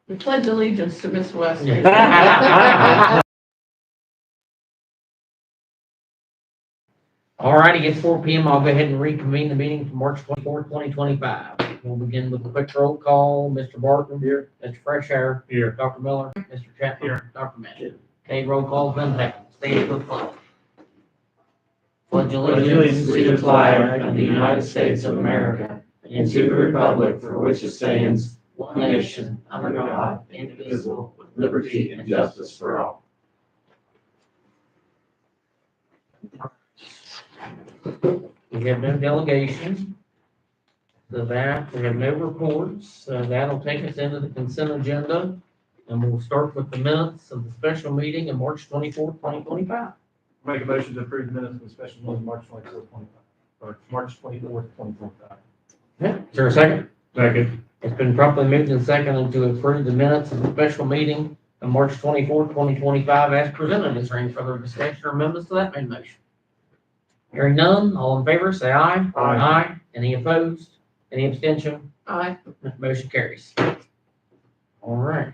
We pledge allegiance to Miss West. All righty, it's 4 p.m. I'll go ahead and reconvene the meeting for March 24th, 2025. We'll begin with a quick roll call. Mr. Barton. Here. Mr. Freshair. Here. Dr. Miller. Mr. Chapman. Here. Dr. Mann. Okay, roll call been taken. Stand for the flag. Pledge allegiance to the flag of the United States of America and to the republic for which it stands, one nation, under God, indivisible, with liberty and justice for all. We have no delegations. So that, we have no reports. So that'll take us into the consent agenda. And we'll start with the minutes of the special meeting on March 24th, 2025. Make a motion to approve the minutes of the special meeting March 24th, 25, or March 24th, 2025. Yeah, is there a second? Second. It's been properly moved and seconded to approve the minutes of the special meeting on March 24th, 2025 as presented. Is there any further discussion or amendments to that main motion? Hearing none, all in favor, say aye. Aye. Any opposed? Any abstention? Aye. Motion carries. All right.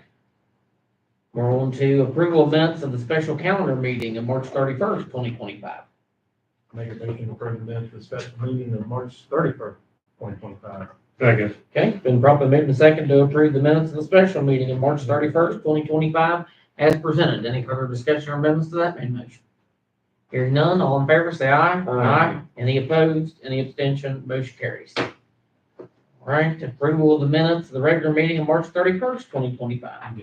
We're on to approval of minutes of the special calendar meeting of March 31st, 2025. Make a motion to approve the minutes of the special meeting of March 31st, 2025. Second. Okay, it's been properly moved and seconded to approve the minutes of the special meeting of March 31st, 2025 as presented. Any further discussion or amendments to that main motion? Hearing none, all in favor, say aye. Aye. Any opposed? Any abstention? Motion carries. All right, approval of the minutes of the regular meeting of March 31st, 2025.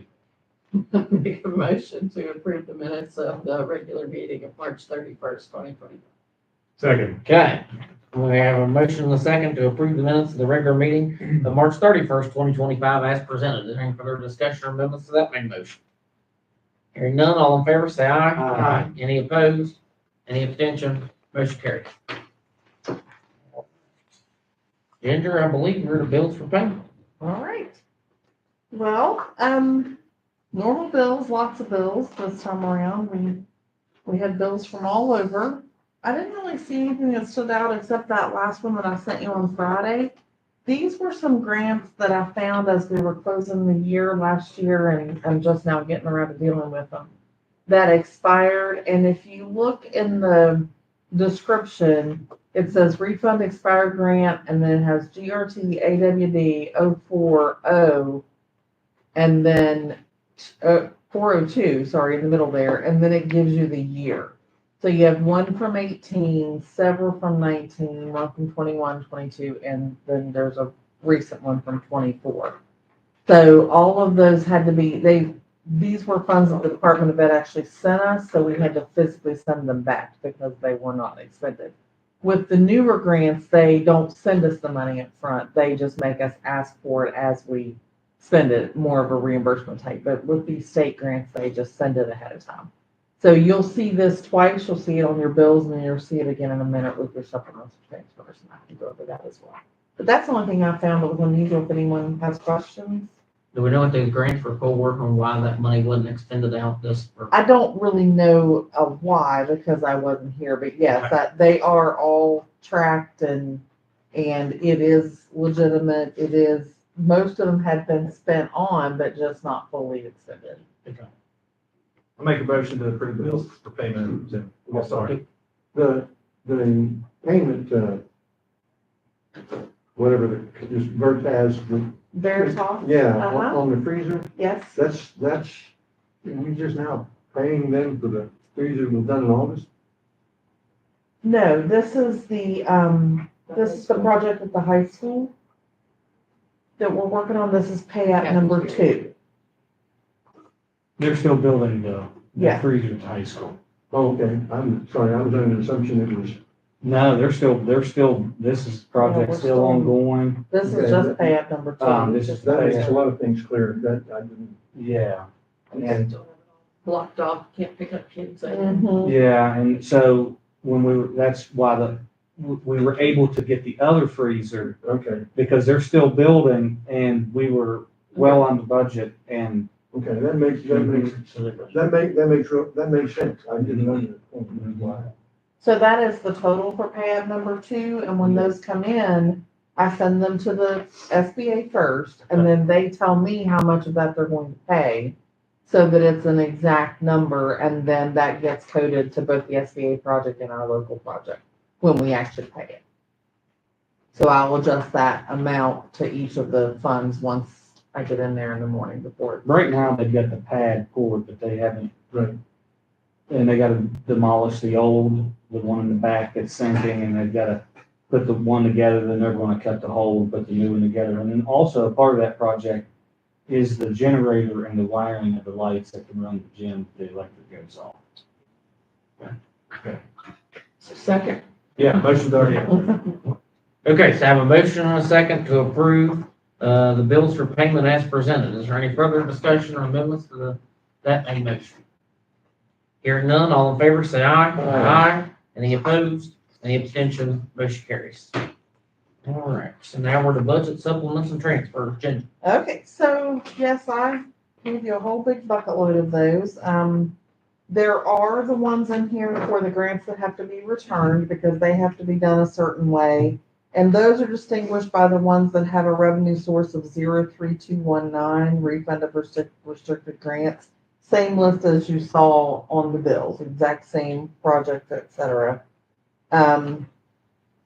Make a motion to approve the minutes of the regular meeting of March 31st, 2020. Second. Okay, we have a motion and a second to approve the minutes of the regular meeting of March 31st, 2025 as presented. Is there any further discussion or amendments to that main motion? Hearing none, all in favor, say aye. Aye. Any opposed? Any abstention? Motion carries. Ginger, I believe you're the bills for payment. All right. Well, normal bills, lots of bills this time around. We had bills from all over. I didn't really see anything that stood out except that last one that I sent you on Friday. These were some grants that I found as we were closing the year last year, and I'm just now getting around to dealing with them, that expired. And if you look in the description, it says refund expired grant, and then it has GRT AWD 040, and then 402, sorry, in the middle there, and then it gives you the year. So you have one from 18, several from 19, one from 21, 22, and then there's a recent one from 24. So all of those had to be, these were funds that the Department of Ed actually sent us, so we had to physically send them back because they were not expended. With the newer grants, they don't send us the money up front. They just make us ask for it as we spend it, more of a reimbursement type. But with these state grants, they just send it ahead of time. So you'll see this twice. You'll see it on your bills, and then you'll see it again in a minute with your supplemental transfers, and I can go over that as well. But that's the only thing I found that was unusual. If anyone has questions. Do we know what those grants were for, and why that money wasn't extended out this? I don't really know why, because I wasn't here, but yes, that they are all tracked, and it is legitimate. It is, most of them had been spent on, but just not fully extended. Okay. I make a motion to approve the bills for payment. Sorry. The payment, whatever this Bert has, Veritas? yeah, Uh-huh. on the freezer, Yes. that's, you just now paying them for the freezer that was done in August? No, this is the project at the high school that we're working on. This is payout number 2. They're still building the Yeah. freezer at high school. Oh, okay, I'm sorry, I was under the assumption it was, No, they're still, this is project we're still still- ongoing. This Okay, is just payout number 2. This is that makes a lot of things clear, that I didn't. Yeah. And, Blocked off, can't pick up kids. Mhm. yeah, and so when that's why we were able to get the other freezer Okay, because they're still building and we were well on the budget and. okay, that makes sense, I didn't know that. So that is the total for payout number 2, and when those come in, I send them to the SBA first, and then they tell me how much of that they're going to pay, so that it's an exact number, and then that gets coded to both the SBA project and our local project when we actually pay it. So I'll adjust that amount to each of the funds once I get in there in the morning before. Right now, they've got the pad poured, but they haven't. Right. And they gotta demolish the one in the back that's sinking, and they've gotta put the one together, then they're gonna cut the hole and put the new one together. And then also, part of that project is the generator and the wiring of the lights that can run the gym if the electric goes off. Second. Yeah, motion's already out. Okay, so I have a motion and a second to approve, the bills for payment as presented. Is there any further discussion or amendments to that main motion? Hearing none, all in favor, say aye. Aye. Any opposed? Any abstention? Motion carries. All right, so now we're to budget supplements and transfers. Jen. Okay, so yes, I gave you a whole big bucket load of those. There are the ones in here for the grants that have to be returned because they have to be done a certain way. And those are distinguished by the ones that have a revenue source of 03219, refund of restricted grants. Same list as you saw on the bills, exact same project, et cetera. And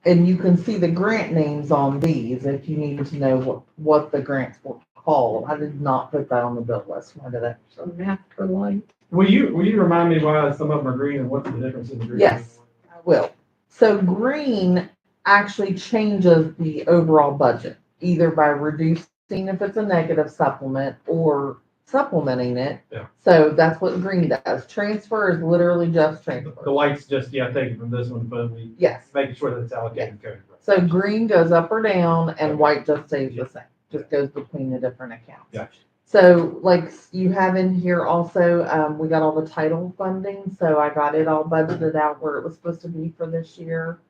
you can see the grant names on these if you needed to know what the grants were called. I did not put that on the bill list. Why did I? So math for life. Will you remind me why some of them are green and what's the difference in the green? Yes, I will. So green actually changes the overall budget, either by reducing if it's a negative supplement or supplementing it. Yeah. So that's what green does. Transfer is literally just The transfer. light's just, taken from this one, but we Yes. making sure that it's allocated correctly. So green goes up or down and white just stays the same, just goes between the different accounts. Gotcha. So like you have in here also, we got all the title funding, so I got it all budgeted out where it was supposed to be for this year.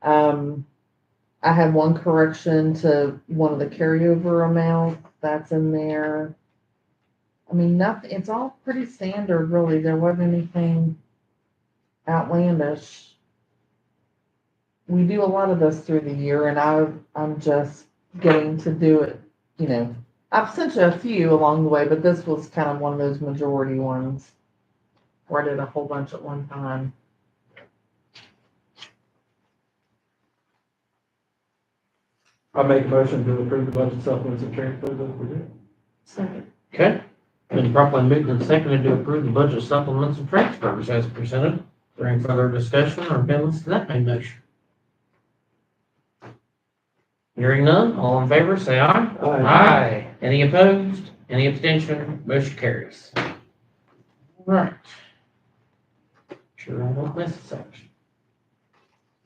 I had one correction to one of the carryover amounts, that's in there. I mean, nothing, it's all pretty standard, really. There wasn't anything outlandish. We do a lot of this through the year, and I'm just getting to do it, I've sent you a few along the way, but this was kind of one of those majority ones where I did a whole bunch at one time. I make a motion to approve the budget supplements and transfers as presented. Second. Okay. Been properly moved and seconded to approve the budget supplements and transfers as presented. Is there any further discussion or amendments to that main motion? Hearing none, all in favor, say aye. Aye. Any opposed? Any abstention? Motion carries. All right. Sure I won't miss a section.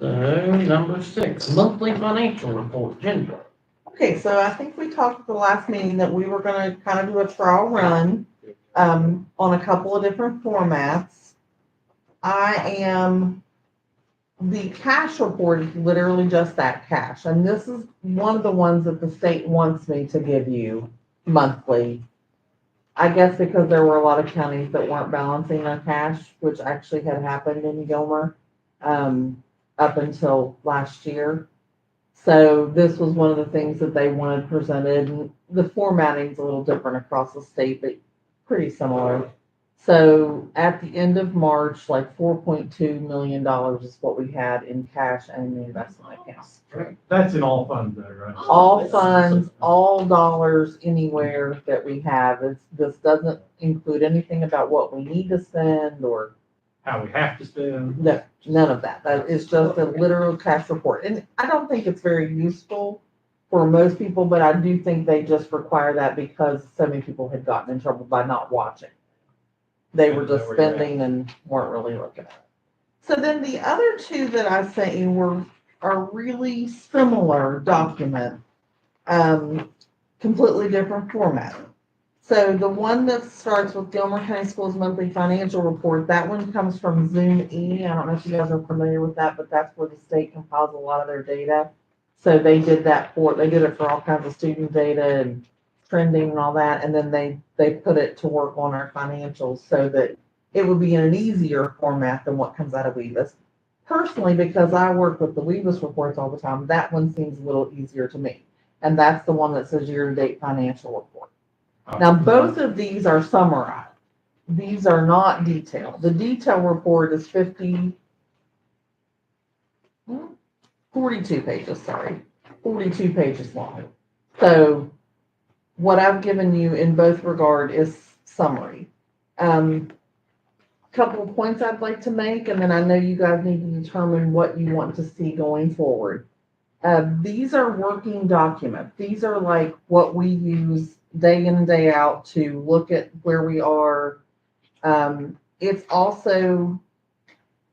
So, number 6, monthly financial report. Jen. Okay, so I think we talked at the last meeting that we were gonna kind of do a trial run, on a couple of different formats. The cash report is literally just that, cash, and this is one of the ones that the state wants me to give you monthly. I guess because there were a lot of counties that weren't balancing their cash, which actually had happened in Gilmer, up until last year. So this was one of the things that they wanted presented, and the formatting's a little different across the state, but pretty similar. So at the end of March, like $4.2 million is what we had in cash and in the investment accounts. That's in all funds though, right? All funds, all dollars, anywhere that we have. This doesn't include anything about what we need to spend or How we have to spend. no, none of that. That is just a literal cash report. And I don't think it's very useful for most people, but I do think they just require that because so many people had gotten in trouble by not watching. They were just spending and weren't really looking at it. So then the other two that I sent you are really similar document, completely different format. So the one that starts with Gilmer County Schools monthly financial report, that one comes from Zoom E. I don't know if you guys are familiar with that, but that's where the state compiles a lot of their data. So they did it for all kinds of student data and trending and all that, and then they put it to work on our financials so that it would be in an easier format than what comes out of WEBIS. personally, because I work with the Weavis reports all the time, that one seems a little easier to me. And that's the one that says year-to-date financial report. Now, both of these are summarized. These are not detailed. The detail report is 42 pages, sorry, 42 pages long. So what I've given you in both regard is summary. Couple of points I'd like to make, and then I know you guys need to determine what you want to see going forward. These are working documents. These are like what we use day in and day out to look at where we are. It's also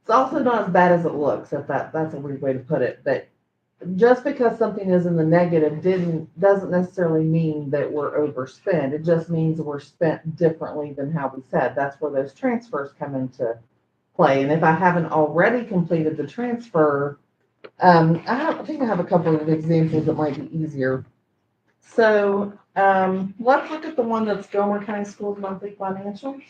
not as bad as it looks, if that's a weird way to put it. But just because something is in the negative doesn't necessarily mean that we're overspent. It just means we're spent differently than how we said. That's where those transfers come into play. And if I haven't already completed the transfer, I think I have a couple of examples that might be easier. So let's look at the one that's Gilmer County Schools monthly financials.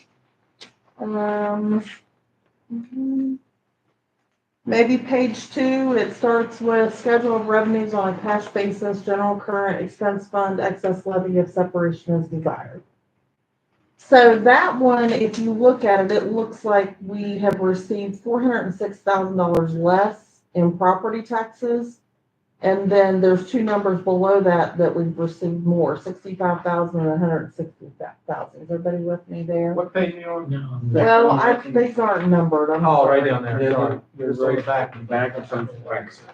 Maybe page 2, it starts with schedule of revenues on a cash basis, general current expense fund, excess levy if separation is desired. So that one, if you look at it, it looks like we have received $406,000 less in property taxes. And then there's two numbers below that we've received more, 65,000 and 160,000. Is everybody with me there? What page are you on? No. Well, these aren't numbered. I'm Oh, sorry. right down there, sorry. They're Sorry. right back of something.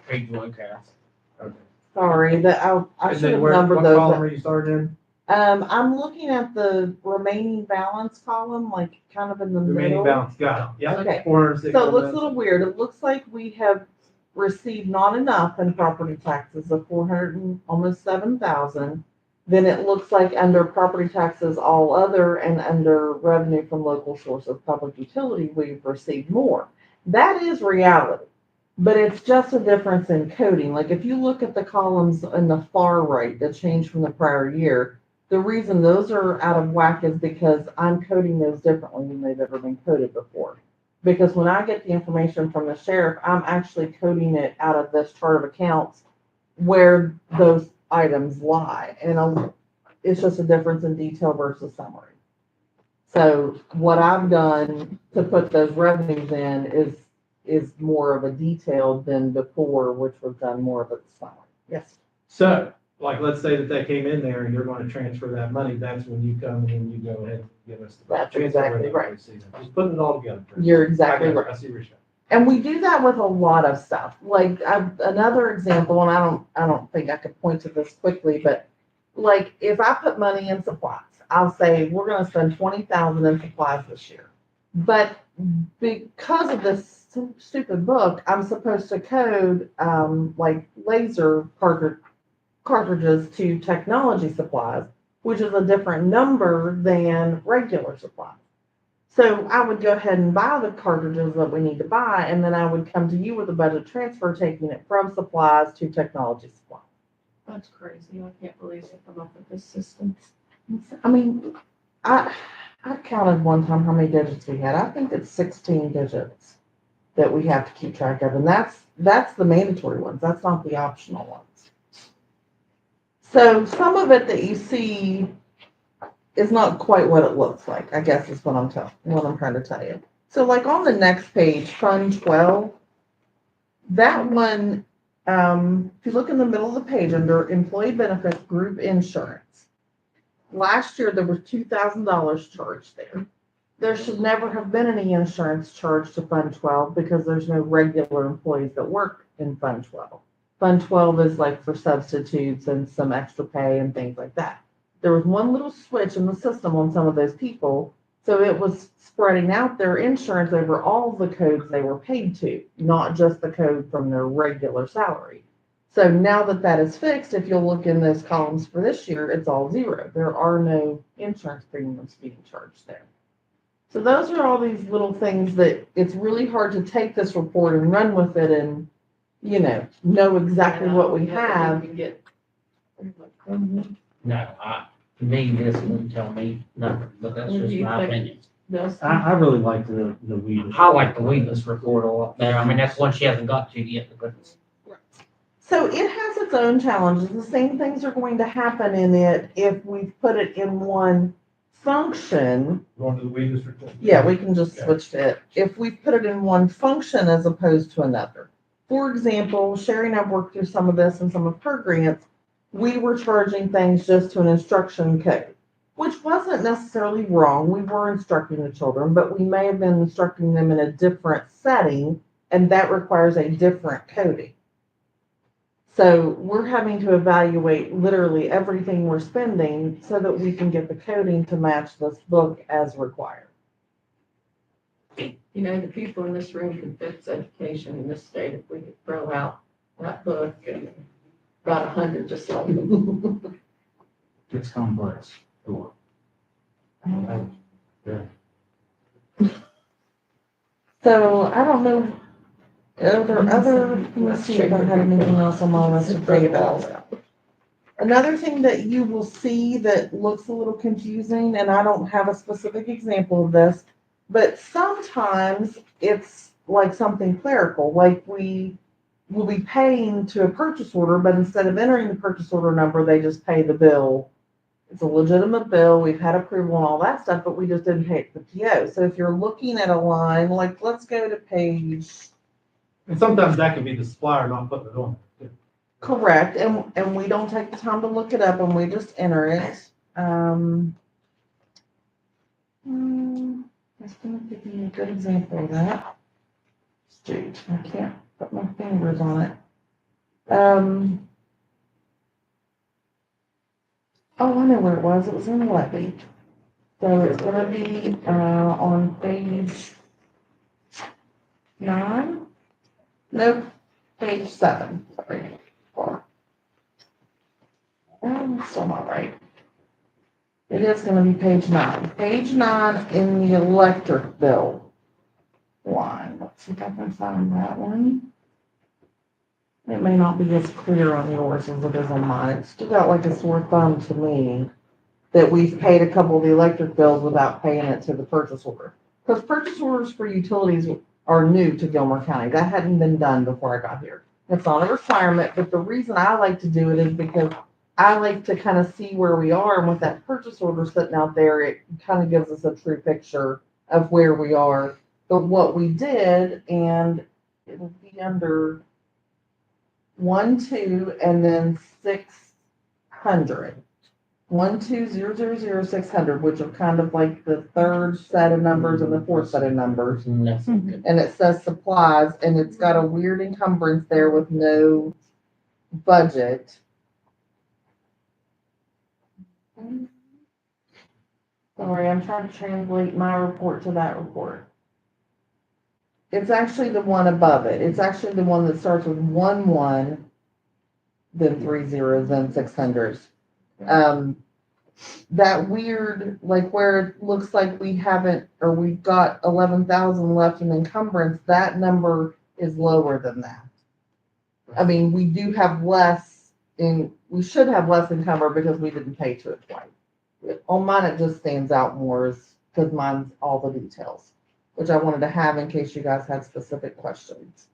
Page one, Cass. Okay. Sorry, that I And should then have where, numbered what those. column are you starting in? I'm looking at the remaining balance column, like kind of in the Remaining middle. balance, got it. Yeah. Okay. 406. So it looks a little weird. It looks like we have received not enough in property taxes of 400 and almost 7,000. Then it looks like under property taxes, all other, and under revenue from local source of public utility, we've received more. That is reality, but it's just a difference in coding. Like if you look at the columns in the far right that changed from the prior year, the reason those are out of whack is because I'm coding those differently than they've ever been coded before. Because when I get the information from the sheriff, I'm actually coding it out of this chart of accounts where those items lie. And it's just a difference in detail versus summary. So what I've done to put those revenues in is more of a detail than before, which was done more of a summary. Yes. So, like, let's say that they came in there and you're going to transfer that money, that's when you come and you go ahead and give us the. That's transfer exactly rate right. receipt. Just putting it all together. You're exactly I got you. right. I see where you're going. And we do that with a lot of stuff. Like another example, and I don't think I could point to this quickly, but like if I put money in supplies, I'll say we're going to spend 20,000 in supplies this year. But because of this stupid book, I'm supposed to code like laser cartridges to technology supplies, which is a different number than regular supplies. So I would go ahead and buy the cartridges that we need to buy, and then I would come to you with a budget transfer, taking it from supplies to technology supplies. That's crazy. I can't believe they come up with this system. I mean, I counted one time how many digits we had. I think it's 16 digits that we have to keep track of, and that's the mandatory ones. That's not the optional ones. So some of it that you see is not quite what it looks like, I guess is what I'm trying to tell you. So like on the next page, Fund 12, that one, if you look in the middle of the page under Employee Benefits Group Insurance, last year there was $2,000 charged there. There should never have been any insurance charged to Fund 12 because there's no regular employees that work in Fund 12. Fund 12 is like for substitutes and some extra pay and things like that. There was one little switch in the system on some of those people, so it was spreading out their insurance over all the codes they were paid to, not just the code from their regular salary. So now that that is fixed, if you'll look in those columns for this year, it's all zero. There are no insurance premiums being charged there. So those are all these little things that it's really hard to take this report and run with it and, know exactly what we have. No, to me, this wouldn't tell me nothing, but that's What do just you my think? opinion. Dustin? I really like the weed. I like the weedless report a lot better. I mean, that's one she hasn't got to yet, but So it has its own challenges. The same things are going to happen in it if we put it in one function. Going to the weedless report. Yeah, we can just Okay. switch to it. If we put it in one function as opposed to another. For example, Sherry and I've worked through some of this in some of her grants. We were charging things just to an instruction code, which wasn't necessarily wrong. We were instructing the children, but we may have been instructing them in a different setting, and that requires a different coding. So we're having to evaluate literally everything we're spending so that we can get the coding to match this book as required. You know, the people in this room can fix education in this state if we could throw out that book and about 100 just like it. It's complex. Cool. So I don't know, are there other, let's see if I had anything else on my list to pay about. Another thing that you will see that looks a little confusing, and I don't have a specific example of this, but sometimes it's like something clerical, like we will be paying to a purchase order, but instead of entering the purchase order number, they just pay the bill. It's a legitimate bill, we've had approval and all that stuff, but we just didn't pay the PO. So if you're looking at a line, like, let's go to page. And sometimes that could be the supplier not putting it on. Correct, and we don't take the time to look it up and we just enter it. That's gonna give me a good example of that. Shoot, I can't put my fingers on it. Oh, I know where it was. It was in the levy. So it's gonna be, on page 9? Nope, page 7, sorry. Still not right. It is gonna be page 9. Page 9 in the electric bill line. Let's see if I can find that one. It may not be as clear on yours as it is on mine. It stood out like a sore thumb to me that we've paid a couple of the electric bills without paying it to the purchase order. Because purchase orders for utilities are new to Gilmer County. That hadn't been done before I got here. It's not a requirement, but the reason I like to do it is because I like to kind of see where we are, and with that purchase order sitting out there, it kind of gives us a true picture of where we are. But what we did, and it'll be under 1, 2, and then 600. 120000600, which are kind of like the third set of numbers and the fourth set of numbers. that's good. And it says supplies, and it's got a weird encumbrance there with no budget. Sorry, I'm trying to translate my report to that report. It's actually the one above it. It's actually the one that starts with 11, then 30, then 600s. That weird, like where it looks like we haven't, or we've got 11,000 left in encumbrance, that number is lower than that. I mean, we do have less we should have less encumbered because we didn't pay to it twice. On mine, it just stands out more because mine's all the details, which I wanted to have in case you guys had specific questions.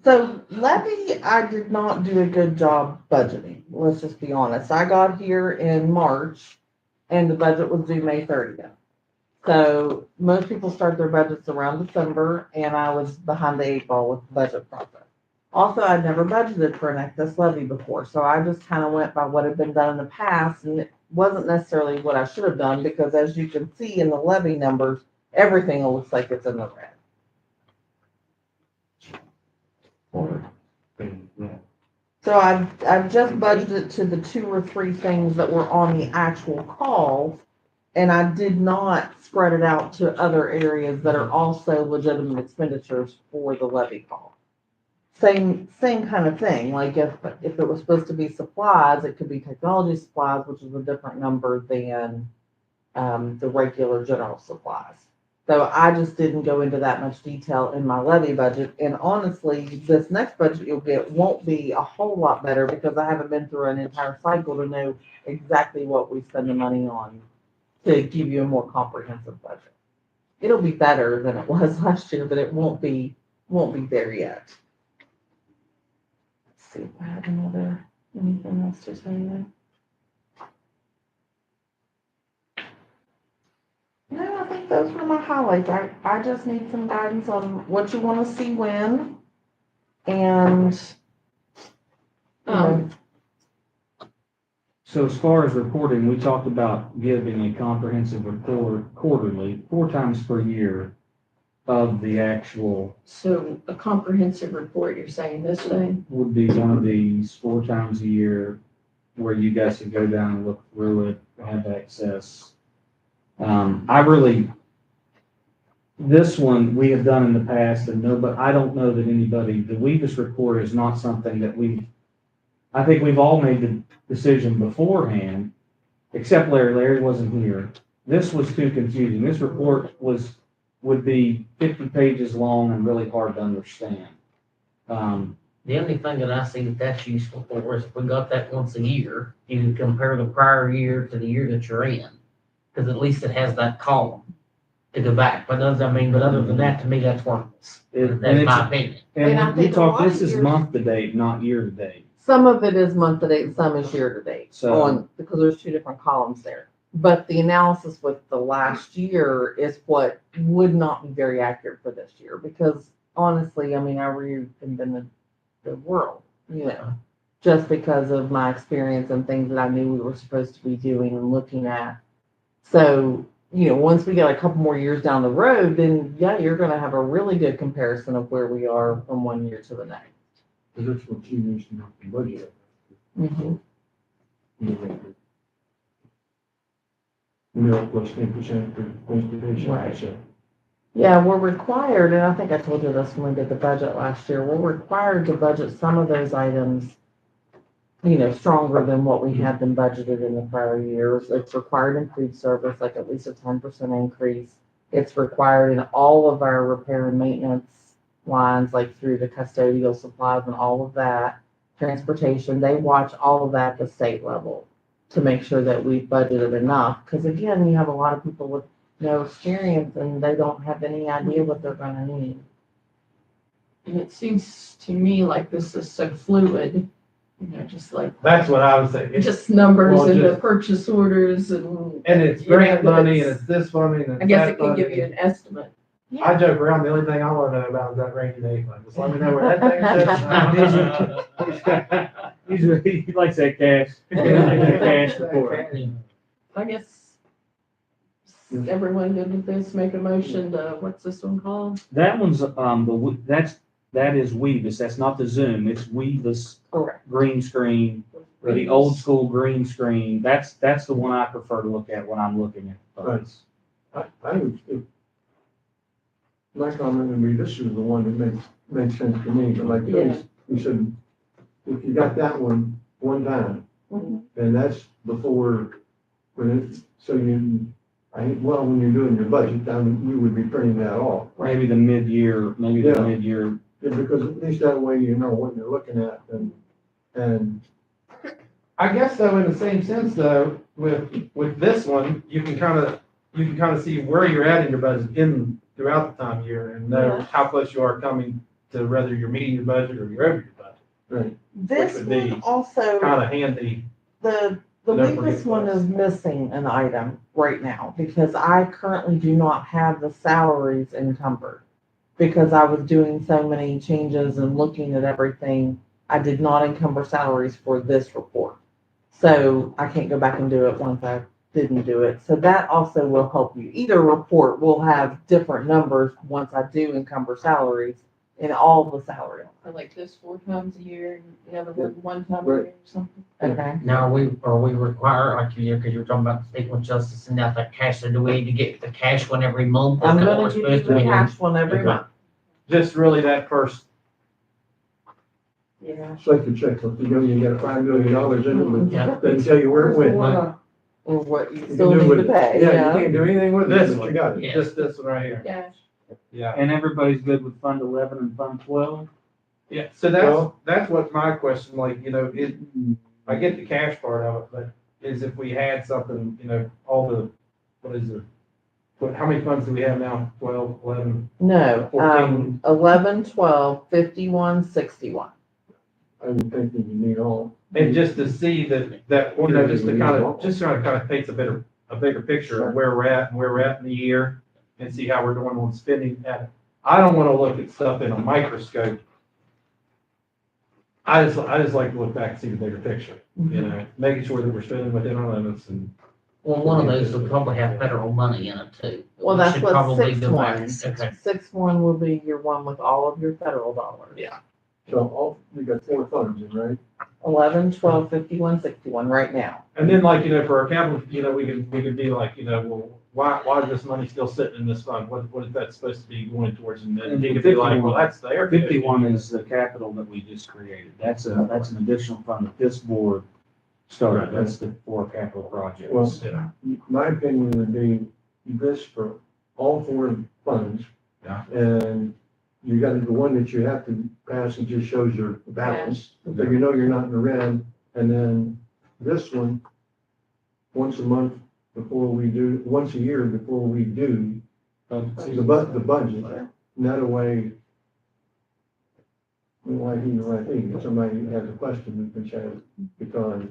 So levy, I did not do a good job budgeting. Let's just be honest. I got here in March and the budget was due May 30th. So most people start their budgets around December, and I was behind the 8 ball with the budget process. Also, I'd never budgeted for an excess levy before, so I just kind of went by what had been done in the past, and it wasn't necessarily what I should have done because as you can see in the levy numbers, everything looks like it's in the red. So I've just budgeted to the 2 or 3 things that were on the actual call, and I did not spread it out to other areas that are also legitimate expenditures for the levy call. Same kind of thing, like if it was supposed to be supplies, it could be technology supplies, which is a different number than the regular general supplies. So I just didn't go into that much detail in my levy budget. And honestly, this next budget you'll get won't be a whole lot better because I haven't been through an entire cycle to know exactly what we spend the money on to give you a more comprehensive budget. It'll be better than it was last year, but it won't be there yet. Let's see if I have anything else to tell you. No, I think those were my highlights. I just need some guidance on what you want to see when. And, you know, So as far as reporting, we talked about giving a comprehensive report quarterly, 4 times per year of the actual, So a comprehensive report, you're saying this thing? would be one of these 4 times a year where you guys could go down and look through it, have access. This one we have done in the past and I don't know that the Weavis report is not something that I think we've all made the decision beforehand, except Larry. Larry wasn't here. This was too confusing. This report would be 50 pages long and really hard to understand. The only thing that I see that's useful for is if we got that once a year, you can compare the prior year to the year that you're in. Because at least it has that column to go back. But other than that, to me, that's worthless. That's my opinion. And I And we think a talked, lot of this is years- month to date, not year to date. some of it is month to date and some is year to date So- because there's 2 different columns there. But the analysis with the last year is what would not be very accurate for this year because honestly, I mean, I reinvented the world, you know, just because of my experience and things that I knew we were supposed to be doing and looking at. So, you know, once we get a couple more years down the road, then yeah, you're going to have a really good comparison of where we are from one year to the next. Because that's what you used to make the budget. Mhm. Plus 10% for transportation. Right. So, Yeah, we're required, and I think I told you this when we did the budget last year, we're required to budget some of those items, you know, stronger than what we had them budgeted in the prior years. It's required in food service, like at least a 10% increase. It's required in all of our repair and maintenance lines, like through the custodial supplies and all of that. Transportation, they watch all of that at the state level to make sure that we've budgeted enough. Because again, you have a lot of people with no experience and they don't have any idea what they're gonna need. And it seems to me like this is so fluid, you know, just like, That's what I was saying. just numbers Well, and the just- purchase orders and. And it's you know, grant but money and it's- it's this funding and I guess that it can give you funding. an estimate. I joke around, the only thing I wanna know about is that rainy day fund. Just let me know where that thing is. He likes that cash. Cash report. I guess, is everyone good with this? Make a motion to, what's this one called? That one's, that is Weavis. That's not the Zoom. It's Weavis Correct. green screen, or the old school green screen. That's the one I prefer to look at when I'm looking at funds. I would, my comment would be, this is the one that makes sense to me, but like you said, if you got that one time, Mhm. then that's before, when you're doing your budget, then you would be printing that off. Maybe the mid-year, Yeah, because at least that way you know what you're looking at and I guess though, in the same sense though, with this one, you can kind of see where you're at in your budget throughout the time of year and know Yeah. how close you are coming to whether you're meeting your budget or you're over your budget. right. This would be one also, Kind of handy. the Don't Weavis forget one those. is missing an item right now because I currently do not have the salaries encumbered. Because I was doing so many changes and looking at everything, I did not encumber salaries for this report. So I can't go back and do it once I didn't do it. So that also will help you. Either report will have different numbers once I do encumber salaries in all the salary. Or like this 4 times a year, and the other one time a year or something? Okay. Now, are we required, like, because you were talking about the state with justice and that cash, so do we need to get the cash one every month? I'm Is that what gonna we're give you supposed to the be doing? cash one every Okay. month. Just really that first, Yeah. It's like the checkbook, you got $5 million in it, Yeah. but doesn't tell you where it went. Or what you You can still do need with to it. pay, Yeah, you yeah. can't do anything with This it, but one. you got it. Yeah. just this one right here. Yeah. Yeah. And everybody's good with Fund 11 and Fund 12? Yeah, so that's what my question, like, you know, I get the cash part of it, but is if we had something, you know, all the what is it? How many funds do we have now? 12, 11? No, 14. 11, 12, 51, 61. I would think that you need all. And just to see that, you know, just to kind of paints a bigger picture of where we're at and where we're at in the year and see how we're doing on spending. I don't want to look at stuff in a microscope. I just like to look back and see the bigger picture, you know, making sure that we're spending within our limits and. Well, one of those will probably have federal money in it too. Well, We that's should what probably 6 go back. ones. Okay. 6 1 will be your one with all of your federal dollars. Yeah. So we got 4 funds, right? 11, 12, 51, 61 right now. And then like, you know, for our capital, you know, we could be like, you know, well, why is this money still sitting in this fund? What is that supposed to be going towards? And then he could be like, well, that's there. 51 is the capital that we just created. That's an additional fund that this board started. That's for capital projects. Well, Yeah. my opinion would be this for all 4 funds. Yeah. And you got the one that you have to pass and just shows your balance, so you know you're not in the red. And then this one, once a month before we do, once a year before we do the budget. And that way, we might do the right thing. If somebody has a question, we can chat, because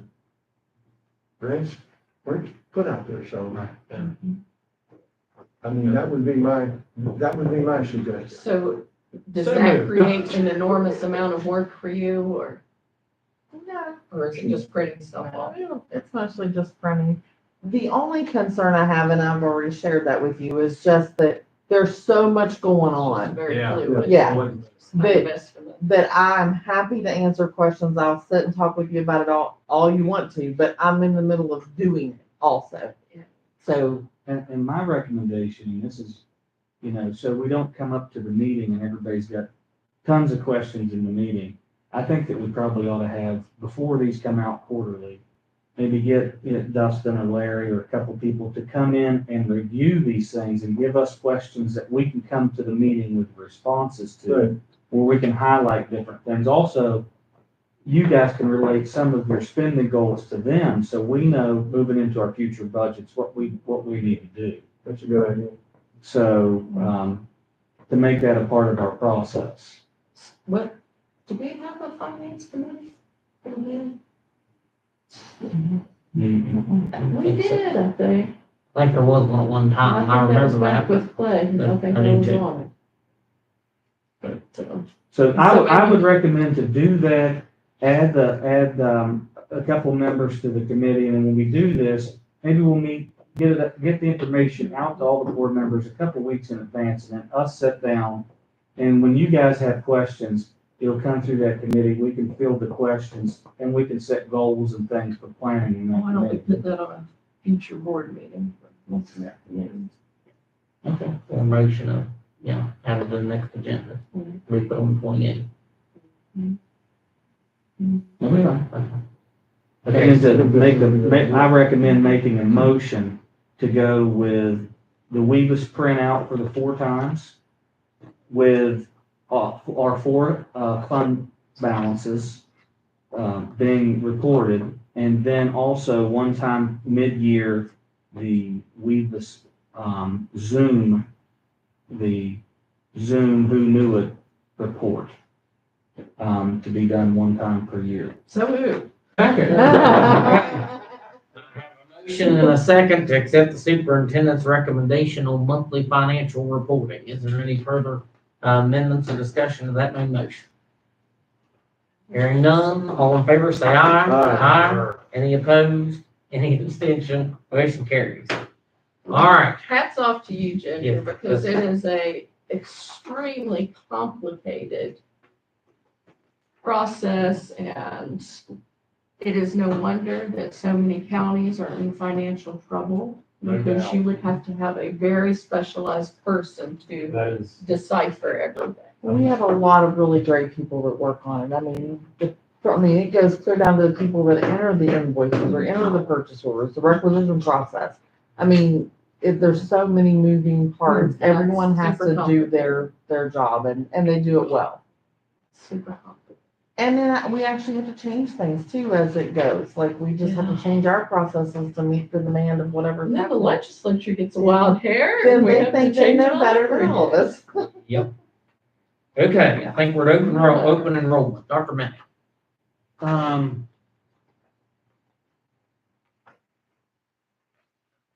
grants weren't put out there, so. I mean, that would be my suggestion. So does So that moved. create an enormous amount of work for you, No, or is it just printing stuff off? it's mostly just printing. The only concern I have, and I've already shared that with you, is just that there's so much going It's on very Yeah. fluid. Yeah. It's not the best for them. that I'm happy to answer questions. I'll sit and talk with you about it all you want to, but I'm in the middle of doing it also. Yeah. So, And my recommendation, and this is, you know, so we don't come up to the meeting and everybody's got tons of questions in the meeting. I think that we probably ought to have, before these come out quarterly, maybe get, you know, Dustin or Larry or a couple people to come in and review these things and give us questions that we can come to the meeting with responses to, Right. where we can highlight different things. Also, you guys can relate some of your spending goals to them, so we know moving into our future budgets, what we need to do. That's a good idea. So, to make that a part of our process. What, do we have a finance committee? We did, I think. Like there was one at one time, I think that was remember back that. with Clay, and I but think I I do was too. on it. But, So So I would maybe- recommend to do that, add a couple members to the committee, and then when we do this, maybe we'll meet, get the information out to all the board members a couple weeks in advance, and then us sit down. And when you guys have questions, it'll come through that committee, we can field the questions, and we can set goals and things for planning in that why don't we committee. put that on a future board meeting? Okay, formation of, yeah, out of the next agenda. Mhm. We put on 28. Mhm. Okay, fine. And Okay, then I recommend making a motion to go with the Weebus printout for the 4 times, with our 4 fund balances being reported, and then also one time mid-year, the Weebus Zoom, Who Knew It report, to be done one time per year. So who? Motion and a second to accept the superintendent's recommendation on monthly financial reporting. Is there any further amendments or discussion of that main motion? Hearing none, all in favor say aye. Aye. Any opposed? Any abstention? Motion carries. All right. Hats off to you, Ginger, Yeah. because it is a extremely complicated process, and it is no wonder that so many counties are in financial trouble, No because doubt. you would have to have a very specialized person to That is. decipher everything. we have a lot of really great people that work on it. I mean, it goes clear down to the people that enter the invoices or enter the purchase orders, the requisition process. I mean, there's so many moving parts. Yeah, it's Everyone has super to do their job, and they do it well. Super complicated. And then we actually have to change things too as it goes, like we just have to change our processes to meet the demand of whatever's And then the happening. legislature gets a wild hair Then and we they have to think they change it know all better over than all of again. us. Okay, I think we're at open enrollment. Dr. Manning.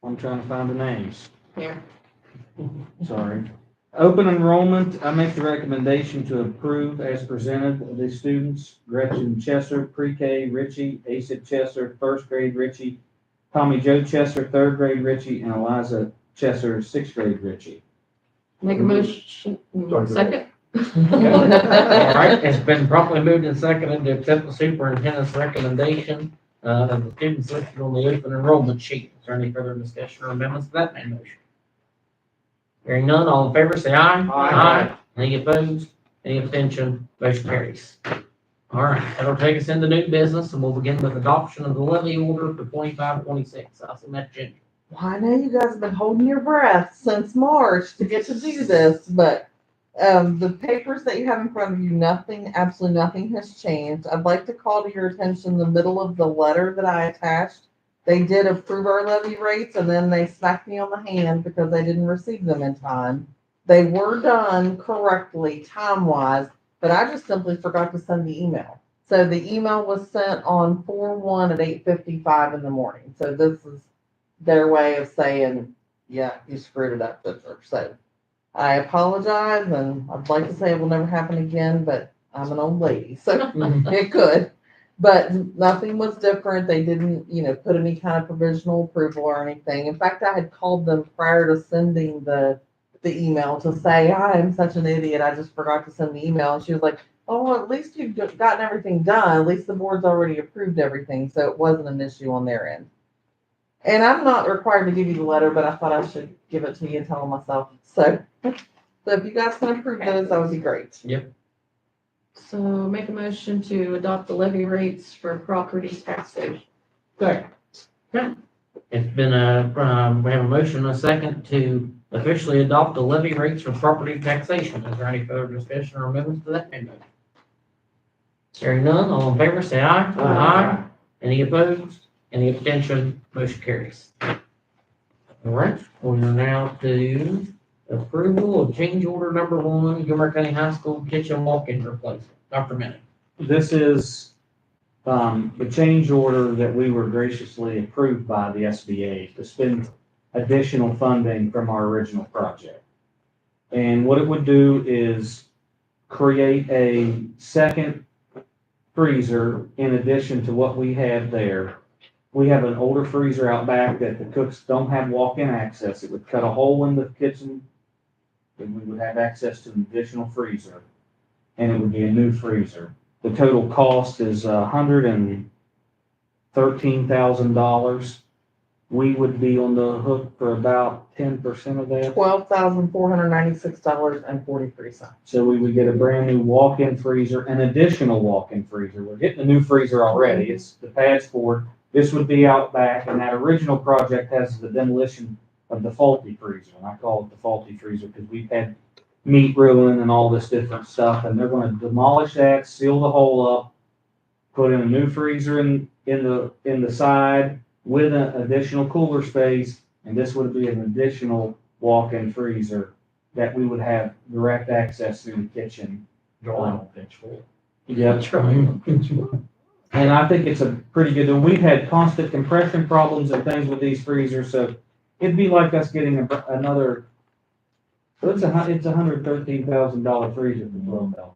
I'm trying to find the names. Here. Sorry. Open enrollment, I make the recommendation to approve as presented the students, Gretchen Chesser, pre-K, Richie, Asa Chesser, first grade, Richie, Tommy Joe Chesser, third grade, Richie, and Eliza Chesser, sixth grade, Richie. Make a motion, second? All right, it's been properly moved and seconded to accept the superintendent's recommendation of the students listed on the open enrollment sheet. Is there any further discussion or amendments to that main motion? Hearing none, all in favor, say aye. Aye. Any opposed? Any abstention? Motion carries. All right, that'll take us into new business, and we'll begin with adoption of the levy order for 25-26. I'll send that to Jim. Well, I know you guys have been holding your breath since March to get to do this, but the papers that you have in front of you, nothing, absolutely nothing has changed. I'd like to call to your attention the middle of the letter that I attached. They did approve our levy rates, and then they smacked me on the hand because I didn't receive them in time. They were done correctly time-wise, but I just simply forgot to send the email. So the email was sent on 4/1 at 8:55 in the morning. So this is their way of saying, yeah, you screwed it up, Victor. So I apologize, and I'd like to say it will never happen again, but I'm an old lady, so it could. But nothing was different. They didn't, put any kind of provisional approval or anything. In fact, I had called them prior to sending the email to say, I am such an idiot. I just forgot to send the email. And she was like, oh, well, at least you've gotten everything done. At least the board's already approved everything. So it wasn't an issue on their end. And I'm not required to give you the letter, but I thought I should give it to you and tell them myself. So if you guys can approve those, that would be great. So make a motion to adopt the levy rates for property taxation. Second. It's been we have a motion and a second to officially adopt the levy rates for property taxation. Is there any further discussion or amendments to that main motion? Hearing none, all in favor, say aye. Aye. Any opposed? Any abstention? Motion carries. All right, we are now to approval of change order number 1, Gilmer County High School kitchen walk-in replacement. Dr. Minnick. This is, the change order that we were graciously approved by the SBA to spend additional funding from our original project. And what it would do is create a second freezer in addition to what we have there. We have an older freezer out back that the cooks don't have walk-in access. It would cut a hole in the kitchen, and we would have access to an additional freezer, and it would be a new freezer. The total cost is $113,000. We would be on the hook for about 10% of that. $12,496.43. So we would get a brand new walk-in freezer, an additional walk-in freezer. We're getting a new freezer already. It's the pads for it. This would be out back, and that original project has the demolition of the faulty freezer. And I call it the faulty freezer because we've had meat ruin and all this different stuff, and they're gonna demolish that, seal the hole up, put in a new freezer in the side with an additional cooler space, and this would be an additional walk-in freezer that we would have direct access through the kitchen. Drawing on page 4. Yep. And I think it's a pretty good, and we've had constant compression problems and things with these freezers, so it'd be like us getting another, so it's $113,000 freezer for $12,000.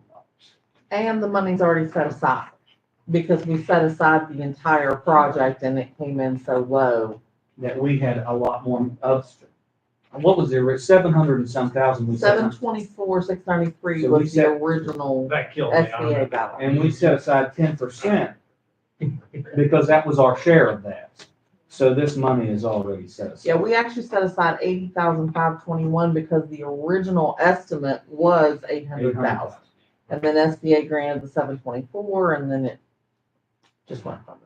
And the money's already set aside because we set aside the entire project and it came in so low. That we had a lot more upstream. What was the 700 and some thousand? We set up, 724,693 So we was the set- original That killed me. I SBA remember. balance. and we set aside 10% because that was our share of that. So this money is already set aside. Yeah, we actually set aside 80,521 because the original estimate was 800,000. And then SBA granted the 724 and then it just went from it.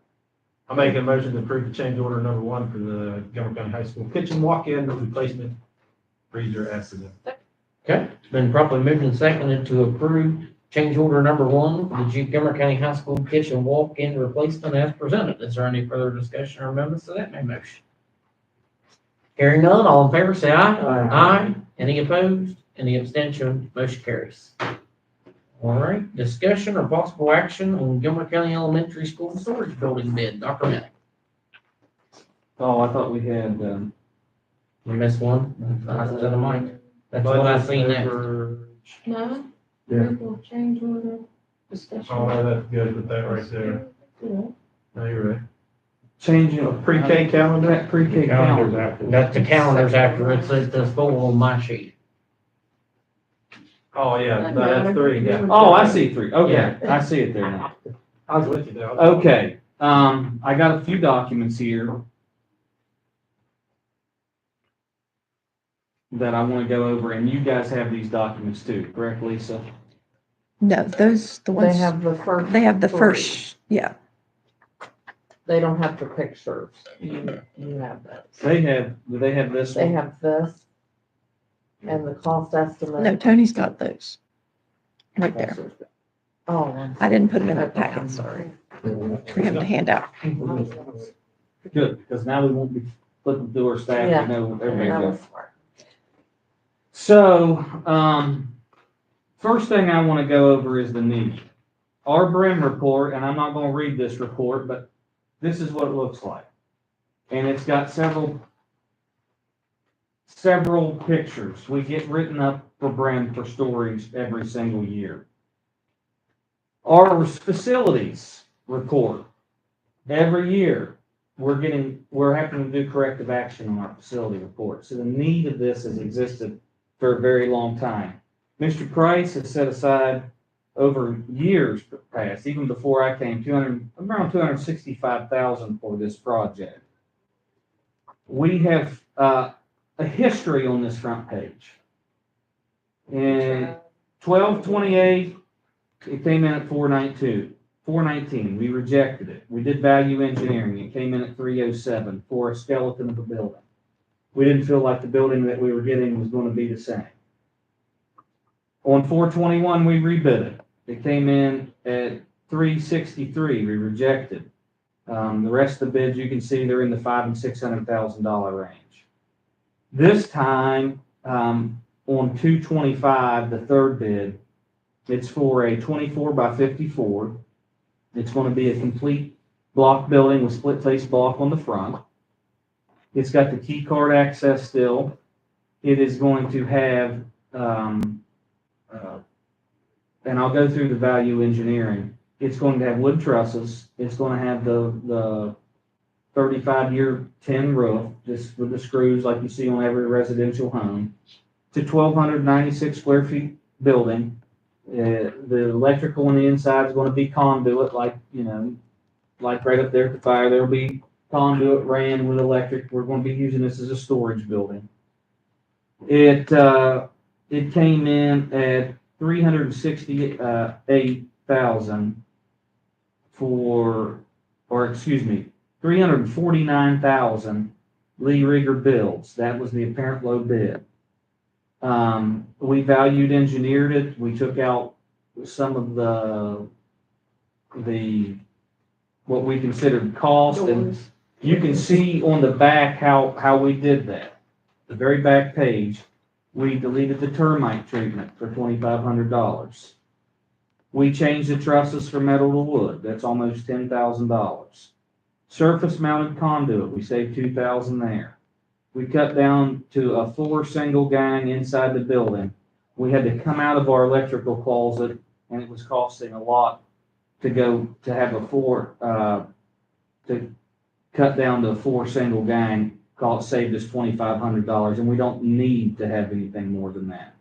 I make a motion to approve the change order number 1 for the Gilmer County High School kitchen walk-in replacement freezer as presented. Okay, it's been properly moved and seconded to approve change order number one, for the Gilmer County High School kitchen walk-in replacement as presented. Is there any further discussion or amendments to that main motion? Hearing none, all in favor say aye. Aye. Any opposed? Any abstention? Motion carries. All right, discussion or possible action on Gilmer County Elementary School storage building bid. Dr. Minnick. Oh, I thought we had, You missed one? I said to Mike. That's what I seen next. No? Yeah. Approval of change order, discussion. Oh, that's good with that right there. Yeah. No, you're right. changing. Pre-K calendar? That pre-K calendar. That's the calendars after, it's the full on my sheet. Oh, yeah, no, that's three, yeah. Oh, I see 3. Okay, I see it there now. I was with you there. Okay, I got a few documents here that I want to go over, and you guys have these documents too, correct, Lisa? No, those, the They ones, have the first. they have the three. first, yeah. They don't have the pictures. You have those. Do they have this They one? have this and the cost estimate. No, Tony's got those. Right there. Oh, I didn't put them in the okay, I'm packet sorry. for him to hand out. Good, because now we won't be flipping through our stack, Yeah. you know, everybody That goes. was smart. So, first thing I want to go over is the need. Our Brim report, and I'm not going to read this report, but this is what it looks like. And it's got several pictures. We get written up for Brim for stories every single year. Our facilities report, every year, we're having to do corrective action on our facility report. So the need of this has existed for a very long time. Mr. Price has set aside over years past, even before I came, around $265,000 for this project. We have a history on this front page. In 12/28, it came in at 419. We rejected it. We did value engineering. It came in at 307 for a skeleton of a building. We didn't feel like the building that we were getting was going to be the same. On 4/21, we rebid it. It came in at 363. We rejected. The rest of the bids, you can see they're in the $500,000 and $600,000 range. This time, on 2/25, the third bid, it's for a 24 by 54. It's going to be a complete block building with split face block on the front. It's got the key card access still. It is going to have, and I'll go through the value engineering. It's going to have wood trusses. It's going to have the 35-year tin roof, just with the screws like you see on every residential home. It's a 1,296 square feet building. The electrical on the inside is going to be conduit, like right up there at the fire. There'll be conduit ran with electric. We're going to be using this as a storage building. It came in at $368,000 $349,000 Lee Rigger builds. That was the apparent low bid. We valued engineered it. We took out some of the what we considered cost, and you can see on the back how we did that. The very back page, we deleted the termite treatment for $2,500. We changed the trusses from metal to wood. That's almost $10,000. Surface mounted conduit, we saved $2,000 there. We cut down to a 4 single gang inside the building. We had to come out of our electrical closet, and it was costing a lot to have a 4, to cut down to a 4 single gang. Saved us $2,500, and we don't need to have anything more than that.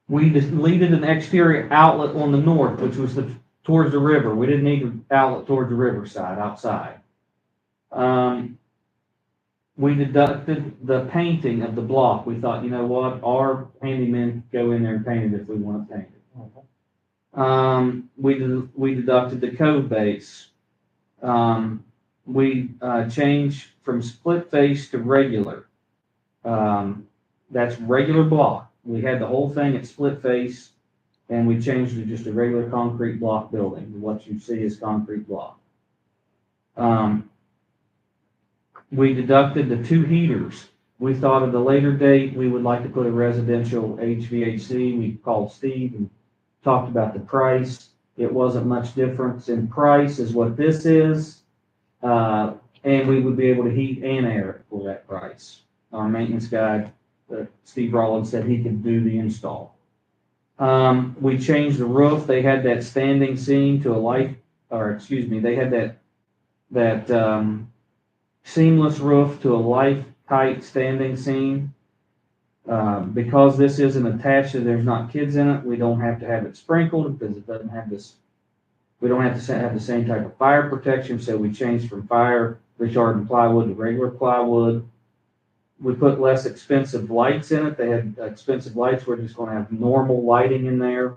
We deleted an exterior outlet on the north, which was towards the river. We didn't need an outlet towards the riverside outside. We deducted the painting of the block. We thought, you know what, our handymen go in there and paint it if we want to paint it. We deducted the code base. We changed from split face to regular. That's regular block. We had the whole thing at split face, and we changed it to just a regular concrete block building. What you see is concrete block. We deducted the 2 heaters. We thought at a later date, we would like to put a residential HVAC. We called Steve and talked about the price. It wasn't much difference in price as what this is. And we would be able to heat and air it for that price. Our maintenance guy, Steve Rollins, said he could do the install. We changed the roof. They had that standing seam to a they had that seamless roof to a life-tight standing seam. Because this isn't attached and there's not kids in it, we don't have to have it sprinkled because it doesn't have this, we don't have to have the same type of fire protection, so we changed from fire retardant plywood to regular plywood. We put less expensive lights in it. They had expensive lights. We're just gonna have normal lighting in there.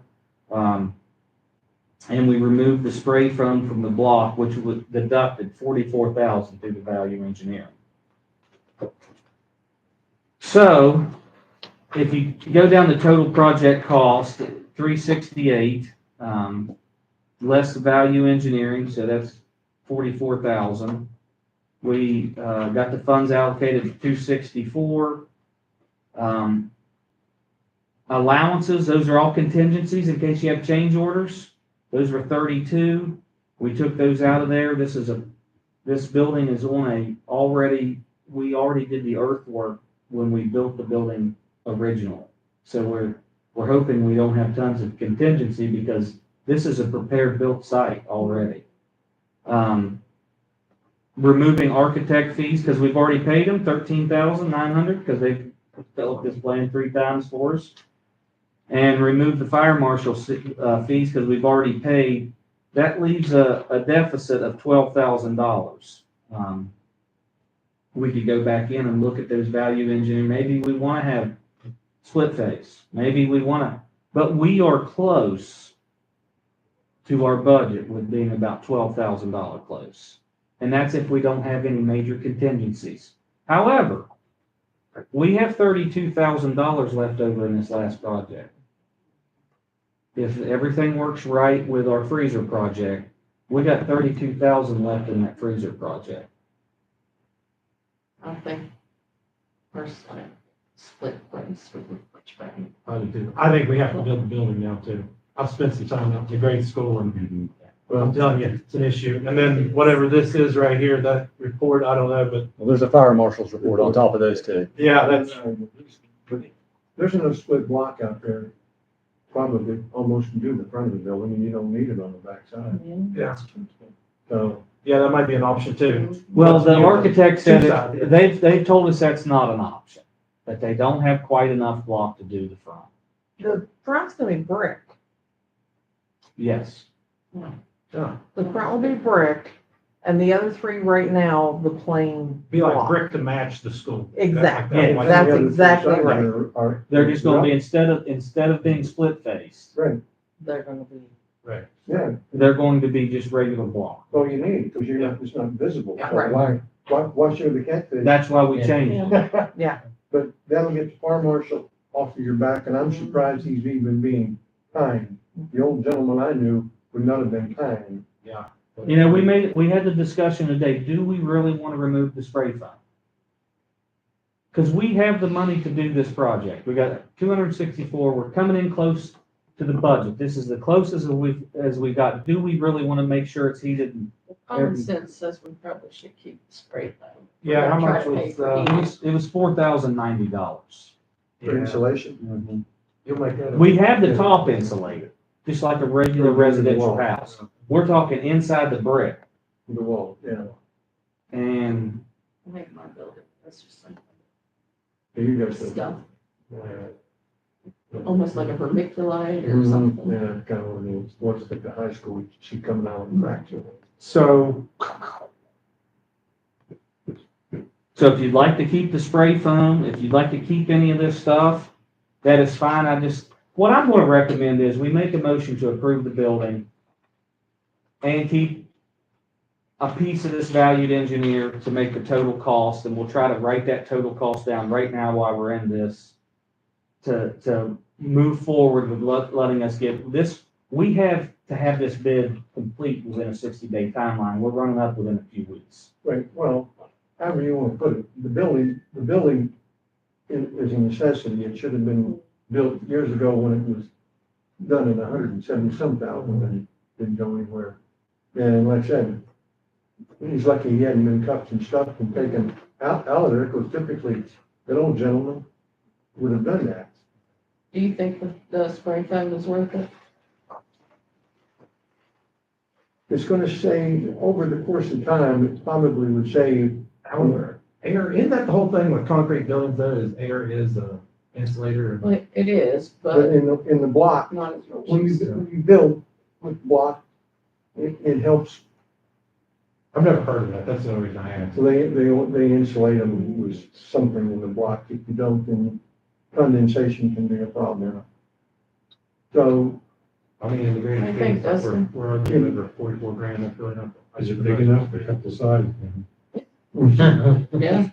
And we removed the spray foam from the block, which was deducted $44,000 through the value engineering. So, if you go down the total project cost, $368, less the value engineering, so that's $44,000. We got the funds allocated at $264. Allowances, those are all contingencies in case you have change orders. Those were 32. We took those out of there. This building is we already did the earthwork when we built the building originally. So we're hoping we don't have tons of contingency because this is a prepared built site already. Removing architect fees because we've already paid them $13,900 because they've developed this plan 3 times for us. And remove the fire marshal fees because we've already paid. That leaves a deficit of $12,000. We could go back in and look at those value engineering. Maybe we want to have split phase. Maybe we want to, but we are close to our budget with being about $12,000 close. And that's if we don't have any major contingencies. However, we have $32,000 left over in this last project. If everything works right with our freezer project, we got $32,000 left in that freezer project. I think personally, split place would be much better. I do too. I think we have to build the building now too. I've spent some time out in grade school and well, I'm telling you, it's an issue. And then whatever this is right here, that report, I don't know, but Well, there's a fire marshal's report on top of those two. yeah, that's, There's enough split block out there, probably almost to do the front of the building, and you don't need it on the backside. yeah, So, yeah, that might be an option too. Well, the architect said Two-sided. they've told us that's not an option, that they don't have quite enough block to do the front. The front's gonna be brick. Yes. Yeah. The front will be brick, and the other 3 right now, the plain Be like block. brick to match the school. Exactly. Yeah, Like- That's the other two exactly sides right. are- They're just gonna be, instead of being split face, Right, They're gonna be. Right. yeah, they're going to be just regular block. that's all you need, because it's not visible. So Right. why show the catfish? That's why we changed it. Yeah. But that'll get the fire marshal off of your back, and I'm surprised he's even being kind. The old gentleman I knew would not have been kind. Yeah. You know, we had the discussion today, do we really want to remove the spray foam? Because we have the money to do this project. We got 264, we're coming in close to the budget. This is the closest as we got. Do we really want to make sure it's heated? Common sense says we probably should keep the spray foam. Yeah, how Try much to pay was, for heat. It was For $4,090. yeah, insulation. you'll make that. We have the top insulated, just like a regular residential house. We're talking inside the brick. The wall, yeah. And I think my building, that's just like You guys said. stuff, Yeah, almost like a vermiculite or Mhm, something. yeah, kind of one of those, once at the high school, she coming out and fracture. So, so if you'd like to keep the spray foam, if you'd like to keep any of this stuff, that is fine. What I'm going to recommend is we make a motion to approve the building and keep a piece of this valued engineer to make the total cost, and we'll try to write that total cost down right now while we're in this to move forward with letting us get this. We have to have this bid complete within a 60-day timeline. We're running up within a few weeks. Right, well, however you want to put it, the building is a necessity. It should have been built years ago when it was done at 170-some thousand and didn't go anywhere. And like I said, he's lucky he hadn't been cuffed and stuffed and taken out of there, because typically that old gentleman would have done that. Do you think the spray foam is worth it? It's gonna save, over the course of time, it probably would save. However, air, isn't that the whole thing with concrete buildings though, is air is a insulator? Well, it is, But but in the block, not as much. when you build with block, it helps. I've never heard of that, that's the only reason I asked. So they insulate them with something in the block. If you don't, then condensation can be a problem. So, I mean, in the greater I think case, Dustin- we're arguing over 44 grand, that's really not. Is it big enough to cut the side? Yeah,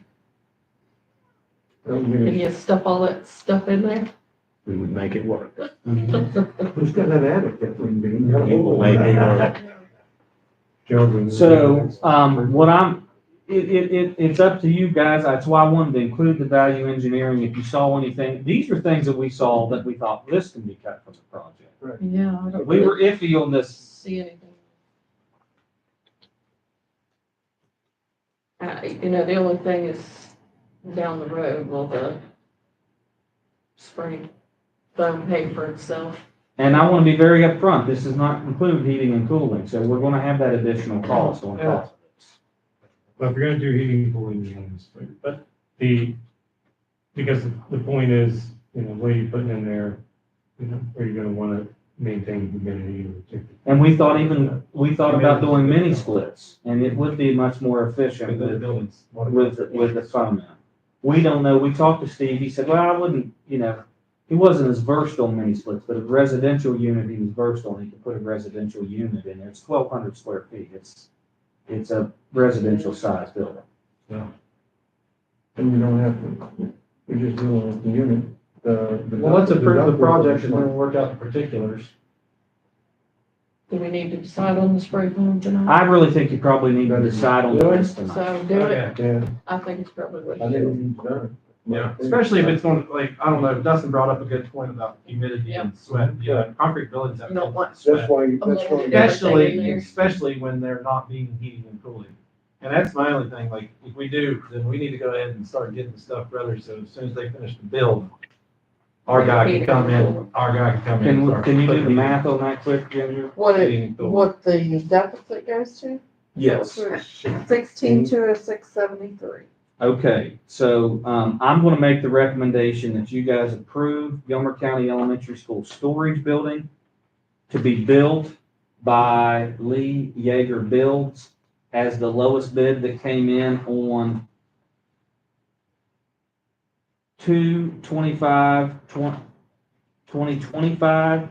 can Who's you stuff all that stuff in there? We would make it work. got that attic that we can We will make it work. So, it's up to you guys. That's why I wanted to include the value engineering. If you saw anything, these are things that we saw that we thought this can be cut from the project. Yeah, I don't We were iffy on this. see anything. The only thing is down the road, will the spray foam pay for itself? And I want to be very upfront. This does not include heating and cooling, so we're going to have that additional cost on top of this. Well, if you're gonna do heating and cooling, you want to, but because the point is, what are you putting in there? Are you gonna wanna maintain humidity or? And we thought about doing mini splits, and it would be much more efficient The with buildings. the foam. We don't know. We talked to Steve. He said, well, I wouldn't, he wasn't as versed on mini splits, but a residential unit he was versed on. He could put a residential unit in there. It's 1,200 square feet. It's a residential size building. And you don't have to, you're just dealing with the unit. Well, let's approve the project and then work out the particulars. Do we need to decide on the spray foam tonight? I really think you probably need to decide on this tonight. So do it. Yeah, I think it's probably what I you do. think he's done. Yeah, especially if it's going to, like, I don't know, Dustin brought up a good point about humidity and sweat. Yeah, concrete buildings have. You don't want That's sweat. why, that's why. Especially when they're not being heating and cooling. And that's my only thing, like, if we do, then we need to go ahead and start getting the stuff ready, so as soon as they finish the build, our guy can come in, and Can you do the start math on that quick, Ginger? heating and cooling. What the deficit goes to? Yes. 16 to a 673. Okay, so, I'm gonna make the recommendation that you guys approve Gilmer County Elementary School storage building to be built by Lee Yeager Builds as the lowest bid that came in on 2025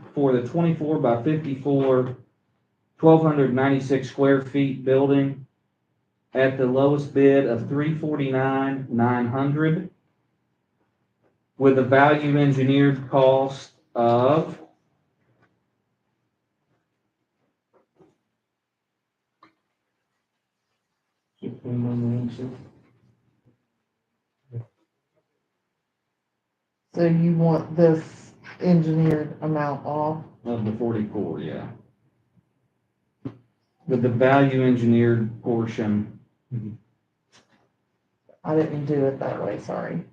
for the 24 by 54, 1,296 square feet building at the lowest bid of $349,900 with a value engineered cost of So you want this engineered amount off? of the 44, yeah. With the value engineered portion, I didn't do it that way, sorry.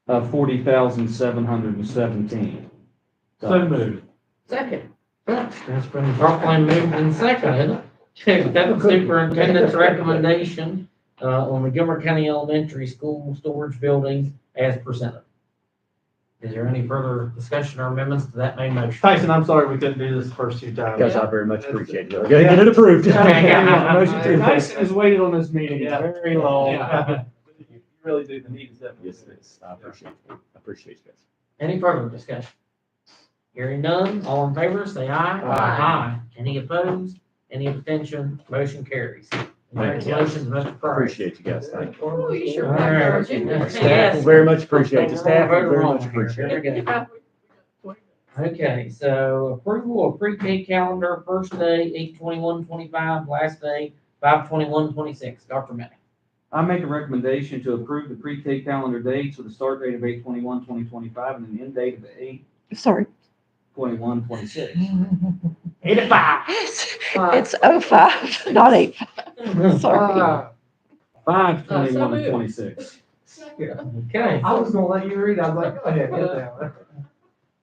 of 40,717. So moved. Second. That's been properly moved and seconded to accept the superintendent's recommendation on the Gilmer County Elementary School storage building as presented. Is there any further discussion or amendments to that main motion? Tyson, I'm sorry we couldn't do this the first few times. Guys, I very much appreciate it. Gotta get it approved. Motion to Tyson has waited on this meeting Yeah. very long. You really do, the need is definitely. Yes, it is. I appreciate it. I appreciate you guys. Any further discussion? Hearing none, all in favor, say aye. Aye. Any opposed? Any abstention? Motion carries. Thank you. Congratulations, Mr. Price. Appreciate you guys. Thank you. Oh, you sure All got right. yours, didn't you? Staff will very much appreciate the staff will very much appreciate it. Very good. Okay, so approval of pre-K calendar, first day, 8/21/25, last day, 5/21/26. Dr. Manning. I make a recommendation to approve the pre-K calendar dates with a start date of 8/21/2025 and an end date of Sorry. 8/21/26. 8 to 5. It's 05, not 8. Sorry. 5/21/26. Okay. I was gonna let you read, I was like, go ahead, get that one.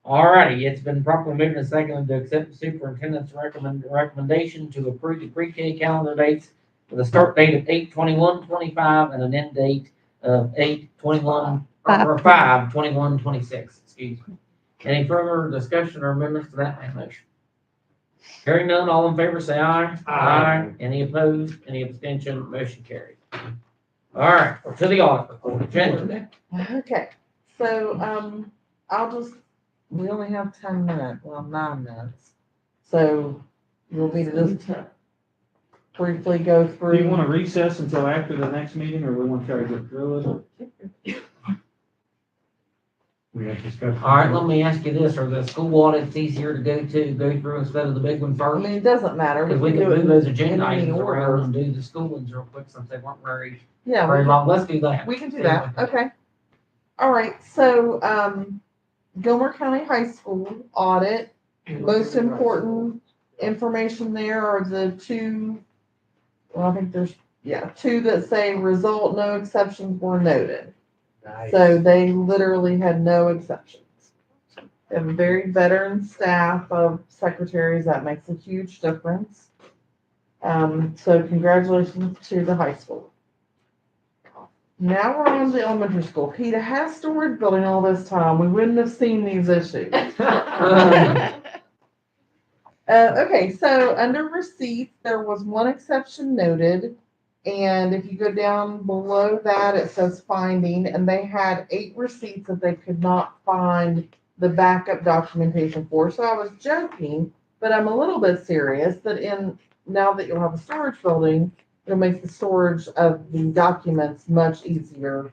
Alrighty, it's been properly moved and seconded to accept the superintendent's recommendation to approve the pre-K calendar dates with a start date of 8/21/25 and an end date of 8/21, or 5/21/26, excuse me. Any further discussion or amendments to that motion? Hearing none, all in favor say aye. Aye. Any opposed, any abstention, motion carried. Alright, we're to the audit report. Jen? Okay, so, we only have 10 minutes, well, 9 minutes. So you'll be to just briefly go Do through. you want to recess until after the next meeting, or we want to try to get through it? We have discussion. Alright, let me ask you this, are the school audits easier to go through instead of the big one I first? mean, it doesn't matter. Because we can could do move it those in agenda any items around order. and do the school ones real quick since they weren't very Yeah, long. Let's do that. we can do that, okay. All right, so, Gilmer County High School audit, most important information there are the two, well, I think there's, two that say result, no exceptions were noted. So they literally had no exceptions. They have a very veteran staff of secretaries. That makes a huge difference. So congratulations to the high school. Now we're on to the elementary school. Peter has storage building all this time. We wouldn't have seen these issues. Okay, so under receipts, there was one exception noted. And if you go down below that, it says finding, and they had 8 receipts that they could not find the backup documentation for. So I was joking, but I'm a little bit serious that now that you'll have a storage building, it'll make the storage of the documents much easier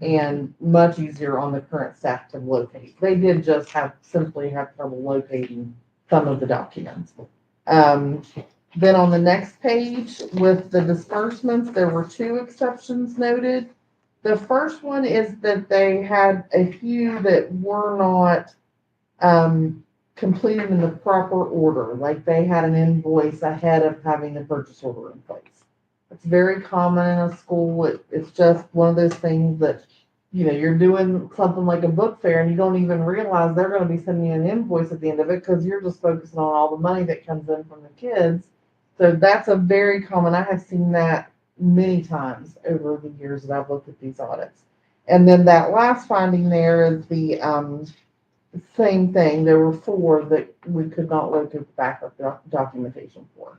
and much easier on the current staff to locate. They did just simply have trouble locating some of the documents. Then on the next page with the disbursements, there were 2 exceptions noted. The first one is that they had a few that were not completed in the proper order, like they had an invoice ahead of having the purchase order in place. It's very common in a school. It's just one of those things that, you're doing something like a book fair and you don't even realize they're going to be sending you an invoice at the end of it because you're just focusing on all the money that comes in from the kids. So that's a very common, I have seen that many times over the years that I've looked at these audits. And then that last finding there is the same thing. There were 4 that we could not locate the backup documentation for.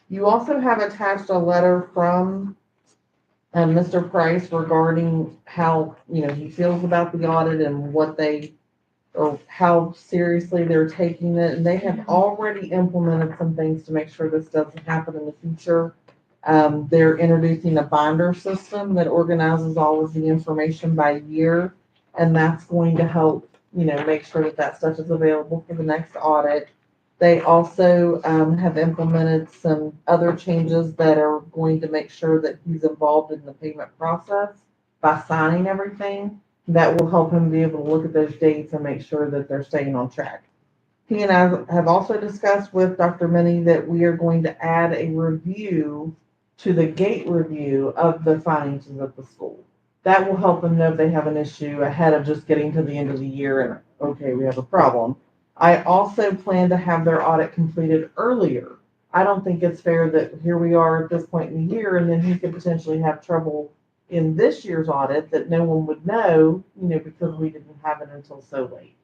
You also have attached a letter from Mr. Price regarding how, he feels about the audit and or how seriously they're taking it. And they have already implemented some things to make sure this doesn't happen in the future. They're introducing a binder system that organizes all of the information by year. And that's going to help, make sure that stuff is available for the next audit. They also have implemented some other changes that are going to make sure that he's involved in the payment process by signing everything. That will help him be able to look at those dates and make sure that they're staying on track. He and I have also discussed with Dr. Minnie that we are going to add a review to the gate review of the finances of the school. That will help them know if they have an issue ahead of just getting to the end of the year and, okay, we have a problem. I also plan to have their audit completed earlier. I don't think it's fair that here we are at this point in the year and then he could potentially have trouble in this year's audit that no one would know, because we didn't have it until so late.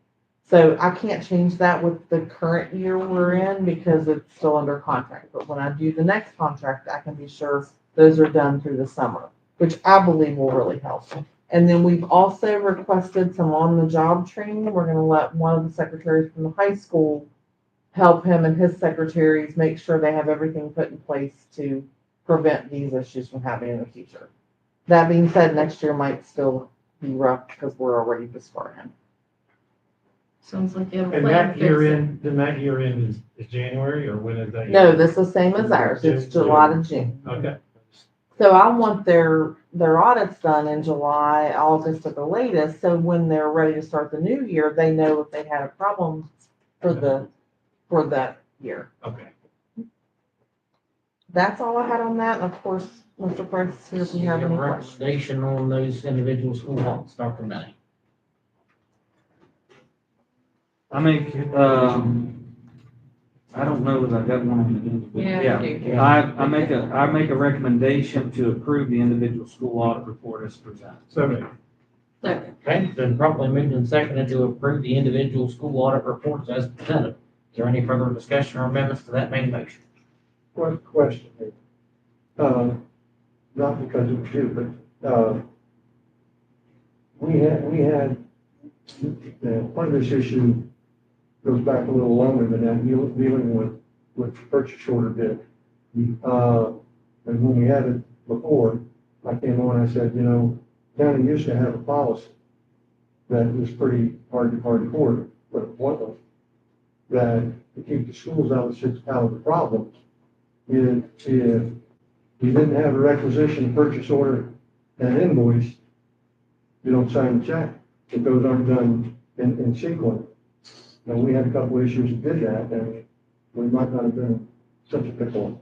So I can't change that with the current year we're in because it's still under contract. But when I do the next contract, I can be sure those are done through the summer, which I believe will really help. And then we've also requested some on-the-job training. We're going to let one of the secretaries from the high school help him and his secretaries make sure they have everything put in place to prevent these issues from happening in the future. That being said, next year might still be rough because we're already beforehand. Sounds like you have a And plan that to year fix it. end, then that year end is January, or when is that? No, this is the same as ours. It's July to June. Okay. So I want their audits done in July, August at the latest, so when they're ready to start the new year, they know if they had a problem for that year. Okay. That's all I had on that, and of course, Mr. Price, here if you have any questions. Recommendation on those individual school lots, Dr. Minnie. I make, I don't know that I got one on the individual. Yeah, you do. I make a recommendation to approve the individual school audit report as presented. So, Second. Okay, it's been properly moved and seconded to approve the individual school audit reports as presented. Is there any further discussion or amendments to that main motion? One question, not because it was you, but, we had, part of this issue goes back a little longer than that, dealing with purchase order bid. And when we had it before, I came on, I said, county used to have a policy that was pretty hard to court, but it wasn't, that to keep the schools out of the problem, if you didn't have a requisition, purchase order, and an invoice, you don't sign the check. If those aren't done in sequence. Now, we had a couple issues that did that, and we might not have been such a pickle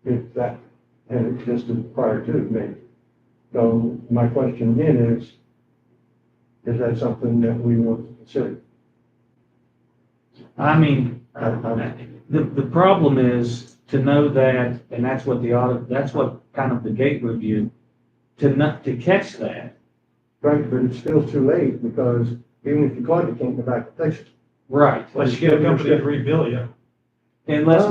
if that had existed prior to, maybe. So my question again is that something that we want to consider? I mean, the problem is to know that, and that's what the audit, that's what kind of the gate review, to catch that. Right, but it's still too late, because even if you caught it, you can't go back and fix it. Right. let's get a company to rebill you. Unless,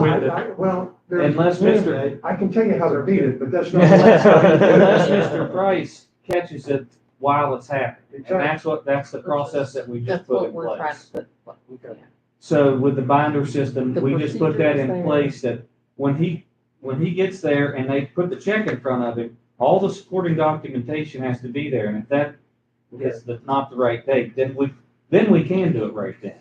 unless Mr. I can tell you how to beat it, but that's not. Unless Mr. Price catches it while it's happening. And that's the process that we just That's put what in we're trying place. to put. So with the binder system, The we just put that procedure is in there. place that when he gets there and they put the check in front of him, all the supporting documentation has to be there. And if that is not the right date, then we can do it right then.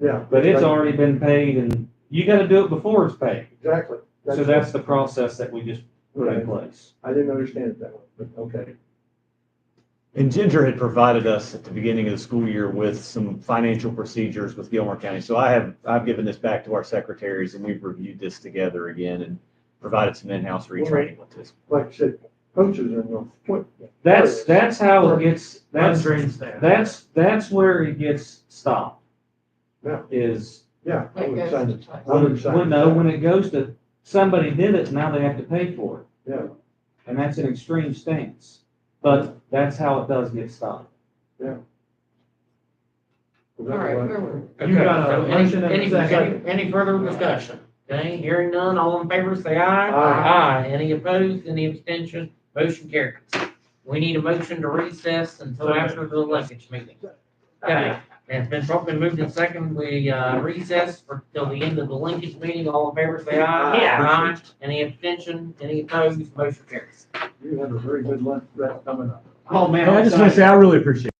Yeah. But it's right. already been paid and you gotta do it before it's paid. Exactly. So that's the process that we just put in place. I didn't understand it that way, but okay. And Ginger had provided us at the beginning of the school year with some financial procedures with Gilmer County. So I've given this back to our secretaries and we've reviewed this together again and provided some in-house retraining with this. Like I said, coaches are no point. That's how it gets, Untrained staff. that's where it gets stopped. Yeah. Is Yeah. I It would goes sign to it. Tyson. I would sign it. when it goes to, somebody did it, now they have to pay for it. Yeah. And that's an extreme stance. But that's how it does get stopped. Well, All that's right, what- where were we? You got a So motion and a second. any further discussion? Okay, hearing none, all in favor, say aye. Aye. Any opposed, any abstention, motion carries. We need a motion to recess until after the linkage meeting. Okay, and it's been properly moved and second, we, recess for, till the end of the linkage meeting, all in favor, say aye. Aye. Any abstention, any opposed, motion carries. You have a very good lunch break coming up. Oh, man. I just want to say, I really appreciate it.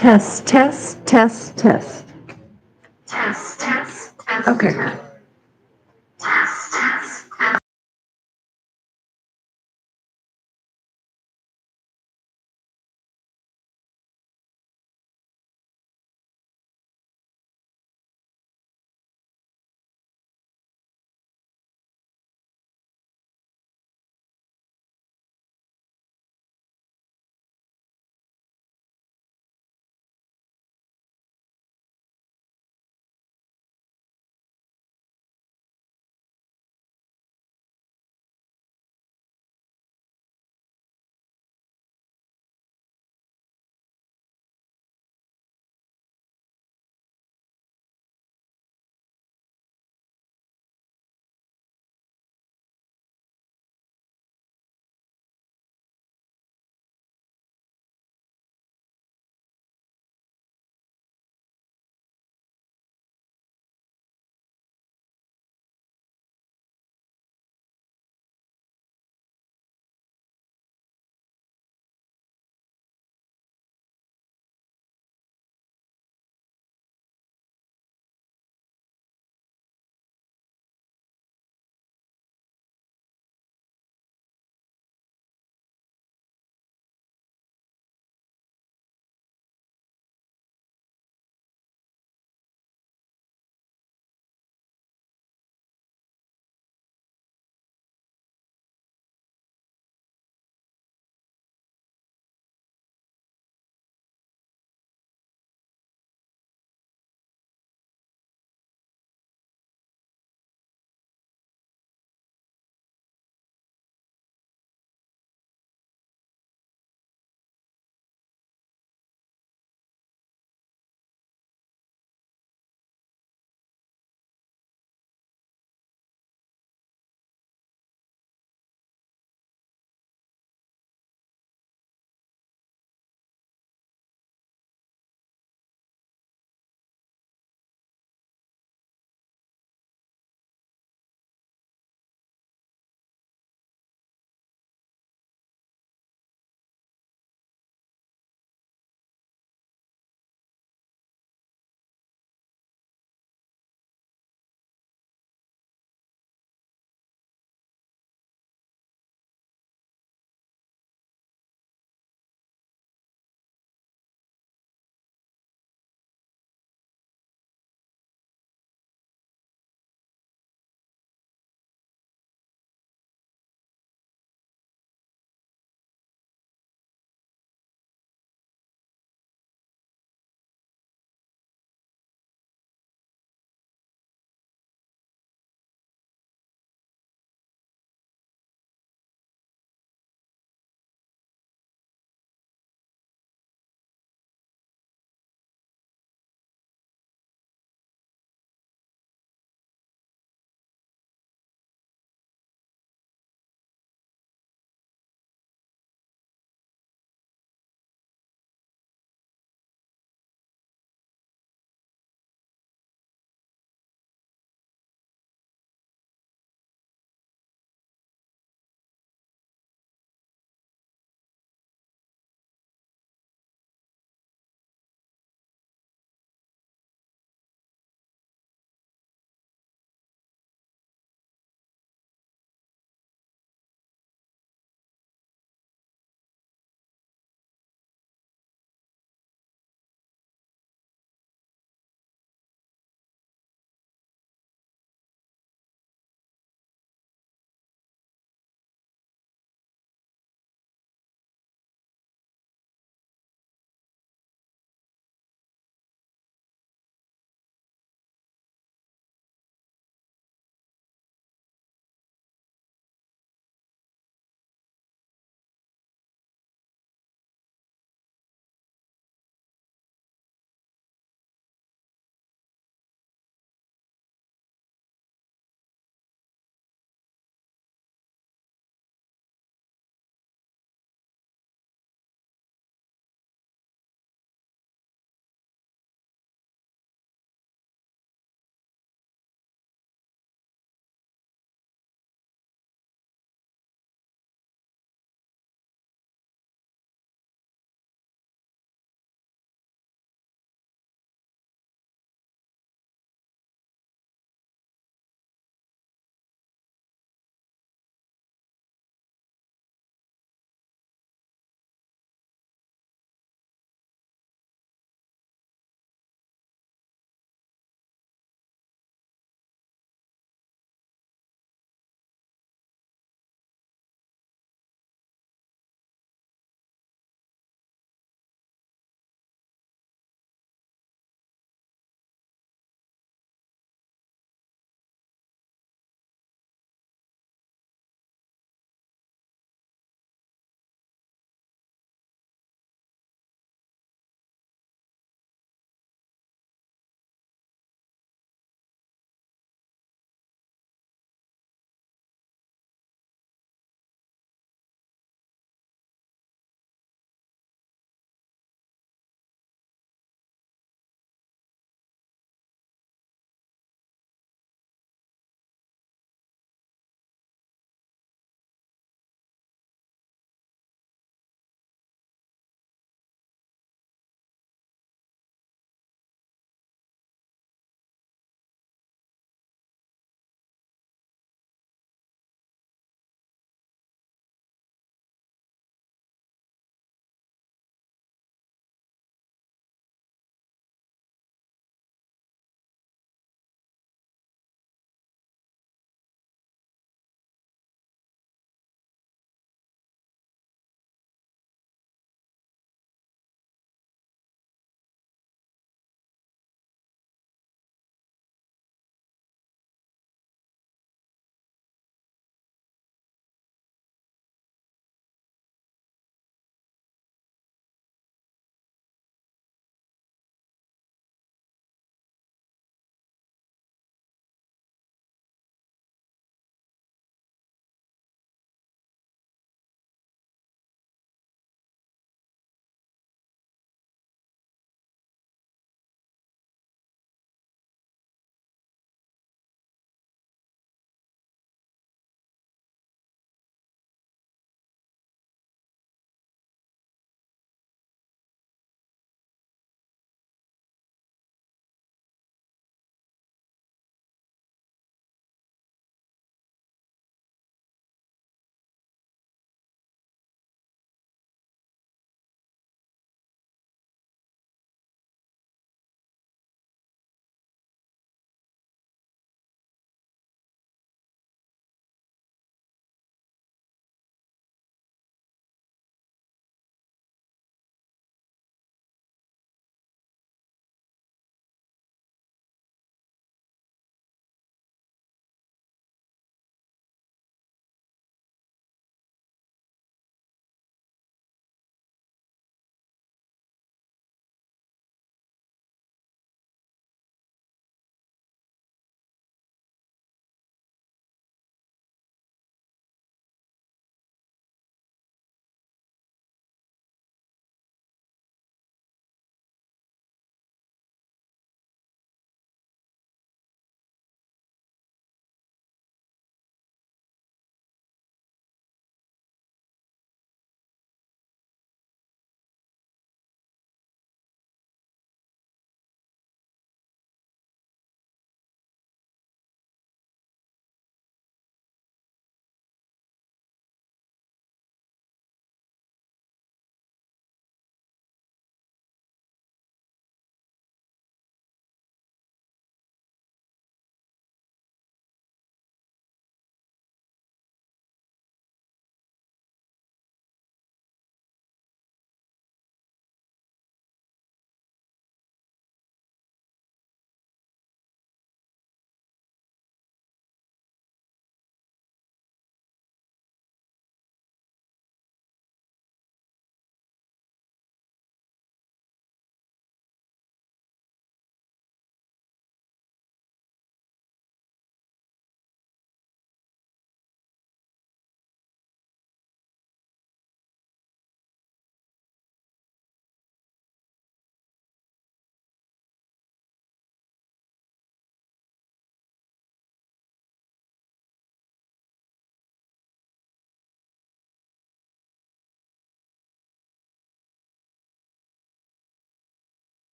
Test, test, test, test. Okay.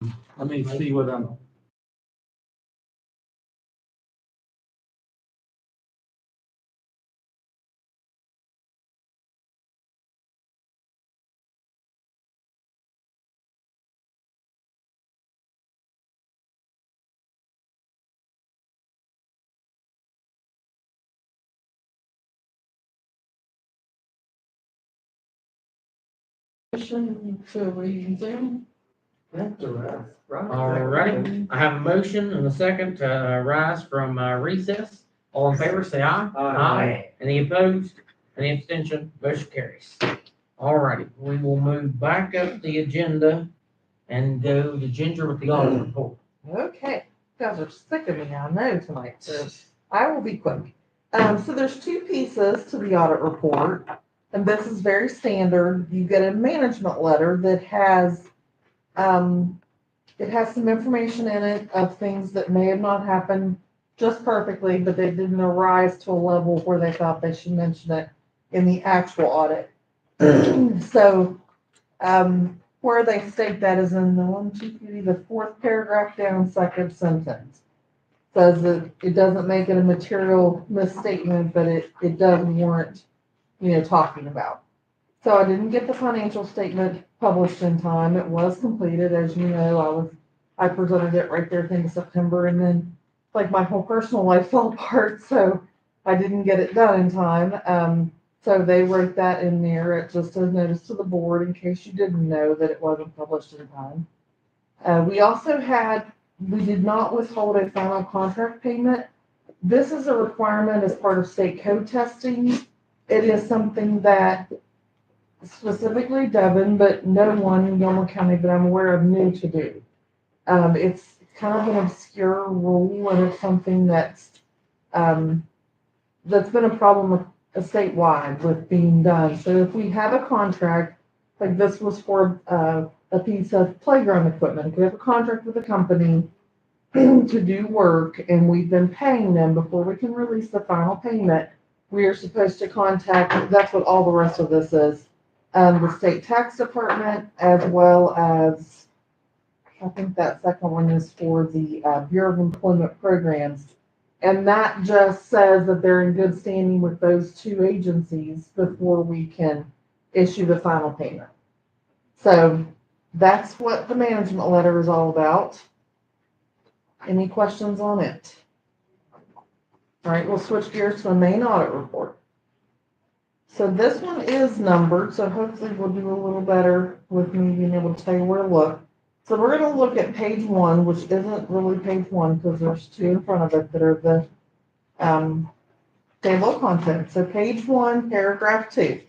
Let me see what I'm. Motion to resume. That's the rest, right? All righty, I have a motion and a second to rise from recess. All in favor, say aye. Aye. Any opposed? Any abstention? Motion carries. All righty, we will move back up the agenda and go to Ginger with the audit report. Okay, you guys are sick of me, I know tonight, so I will be quick. So there's two pieces to the audit report, and this is very standard. You get a management letter that has, it has some information in it of things that may have not happened just perfectly, but they didn't arise to a level where they thought they should mention it in the actual audit. So, where they state that is in the fourth paragraph down, second sentence. Says that it doesn't make it a material misstatement, but it does warrant, talking about. So I didn't get the financial statement published in time. It was completed, as you know, I presented it right there at the end of September, and then like my whole personal life fell apart, so I didn't get it done in time. So they wrote that in there, just a notice to the board in case you didn't know that it wasn't published in time. We did not withhold a final contract payment. This is a requirement as part of state code testing. It is something that specifically Devin, but no one in Gilmer County that I'm aware of knew to do. It's kind of an obscure rule, and it's something that's been a problem statewide with being done. So if we have a contract, like this was for a piece of playground equipment, if we have a contract with a company to do work and we've been paying them before we can release the final payment, we are supposed to contact, that's what all the rest of this is, the state tax department, as well as, I think that second one is for the Bureau of Employment Programs. And that just says that they're in good standing with those two agencies before we can issue the final payment. So that's what the management letter is all about. Any questions on it? All right, we'll switch gears to a main audit report. So this one is numbered, so hopefully we'll do a little better with me being able to tell you where to look. So we're going to look at page 1, which isn't really page 1 because there's 2 in front of it that are the table of contents. So page 1, paragraph 2.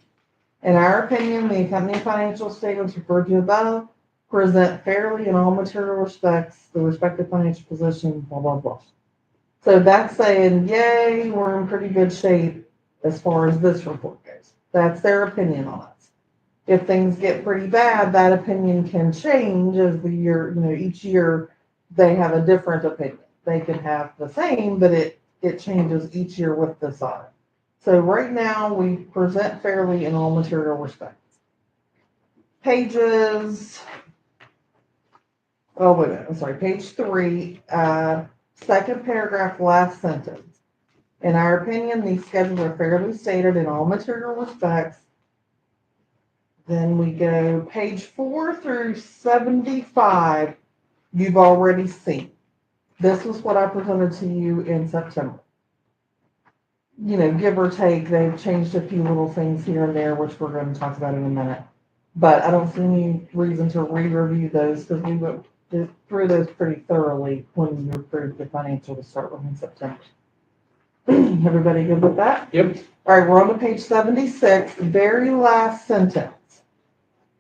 In our opinion, the accompanying financial statements referred to above present fairly in all material respects the respective financial position, blah, blah, blah. So that's saying, yay, we're in pretty good shape as far as this report goes. That's their opinion on us. If things get pretty bad, that opinion can change as the year, each year they have a different opinion. They can have the same, but it changes each year with this audit. So right now we present fairly in all material respects. Pages, oh wait a minute, I'm sorry, page 3, second paragraph, last sentence. In our opinion, these schedules are fairly stated in all material respects. Then we go page 4 through 75, you've already seen. This was what I presented to you in September. Give or take, they've changed a few little things here and there, which we're going to talk about in a minute. But I don't see any reason to re-review those because we went through those pretty thoroughly when we approved the financial to start with in September. Everybody good with that? Yep. All right, we're on to page 76, very last sentence.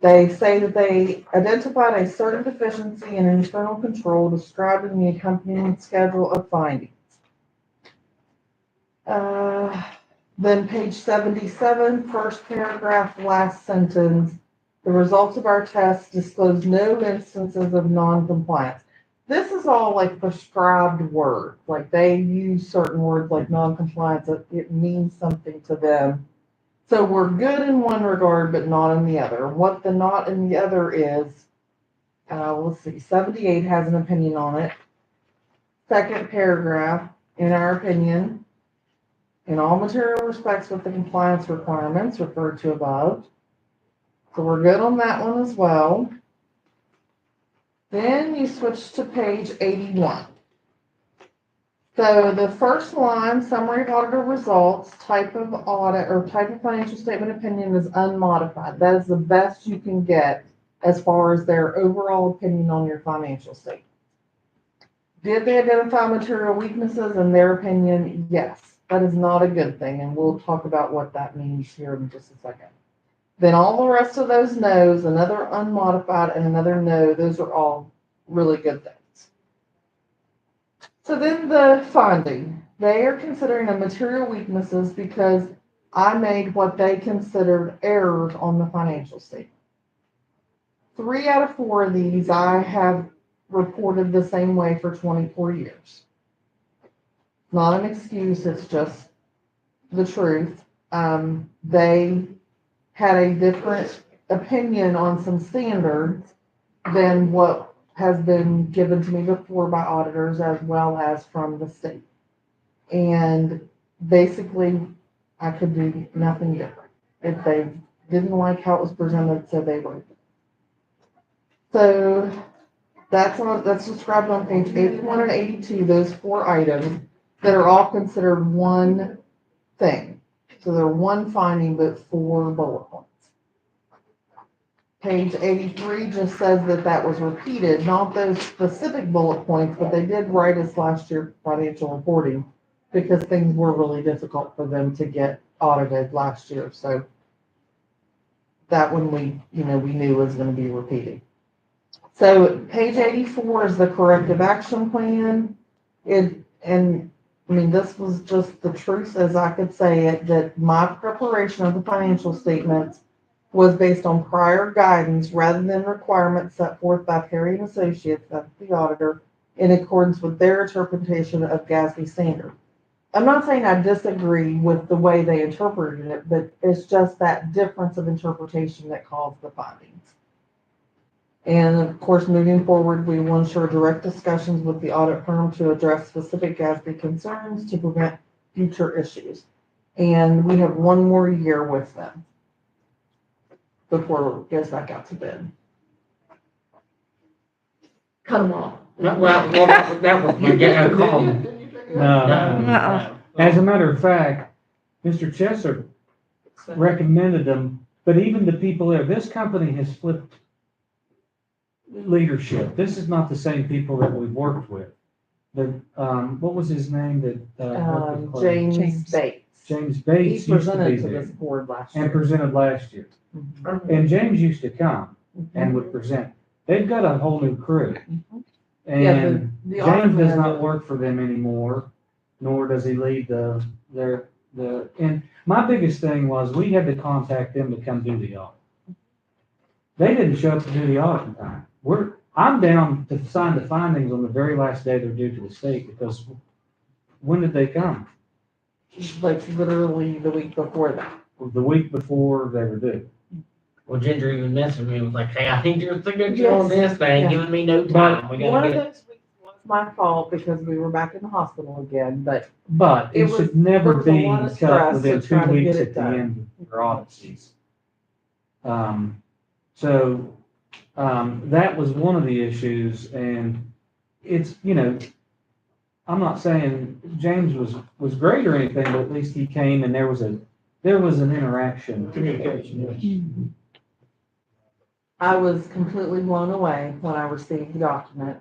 They say that they identified a certain deficiency in internal control described in the accompanying schedule of findings. Then page 77, first paragraph, last sentence. The results of our tests disclose no instances of non-compliance. This is all like prescribed words. Like they use certain words like non-compliance. It means something to them. So we're good in one regard, but not in the other. What the not in the other is let's see, 78 has an opinion on it. Second paragraph, in our opinion, in all material respects with the compliance requirements referred to above. So we're good on that one as well. Then you switch to page 81. So the first line, summary of auditor results, type of audit or type of financial statement opinion is unmodified. That is the best you can get as far as their overall opinion on your financial statement. Did they identify material weaknesses in their opinion? Yes. That is not a good thing, and we'll talk about what that means here in just a second. Then all the rest of those no's, another unmodified and another no, those are all really good things. So then the finding, they are considering the material weaknesses because I made what they considered errors on the financial statement. 3 out of 4 of these I have reported the same way for 24 years. Not an excuse, it's just the truth. They had a different opinion on some standards than what has been given to me before by auditors as well as from the state. And basically, I could do nothing different. If they didn't like how it was presented, so they were. So that's described on page 81 and 82, those 4 items that are all considered one thing. So they're one finding, but 4 bullet points. Page 83 just says that that was repeated, not those specific bullet points, but they did write us last year financial reporting because things were really difficult for them to get audited last year. So that one we knew was going to be repeated. So page 84 is the corrective action plan. This was just the truth as I could say it, that my preparation of the financial statements was based on prior guidance rather than requirements set forth by Perry and Associates, that's the auditor, in accordance with their interpretation of GASB standard. I'm not saying I disagree with the way they interpreted it, but it's just that difference of interpretation that caused the findings. And of course, moving forward, we will ensure direct discussions with the audit firm to address specific GASB concerns to prevent future issues. And we have 1 more year with them before it goes back out to bid. Cut them off. Well, that was my call. No. As a matter of fact, Mr. Chesser recommended them, but even the people there, this company has flipped leadership. This is not the same people that we've worked with. What was his name that? James Bates. James He Bates used to be presented to there this board last and year. presented last year. Mhm. And James used to come and would present. They've got a whole new crew. Yeah, And the audit James does not manager- work for them anymore, nor does he lead and my biggest thing was we had to contact them to come do the audit. They didn't show up to do the audit in time. I'm down to sign the findings on the very last day they're due to the state because when did they come? Like literally the week before that. The week before they were due. Well, Ginger even messaged me and was like, hey, I think your signature on this thing, Yeah. giving me no time. We One gotta of get it. those weeks was my fault because we were back in the hospital again, but But It it was- should never there was a be lot of cut stress within to try 2 to get weeks it at the done. end of your audit season. That was one of the issues, and it's, I'm not saying James was great or anything, but at least he came and there was an interaction. Communication, yes. I was completely blown away when I received the document.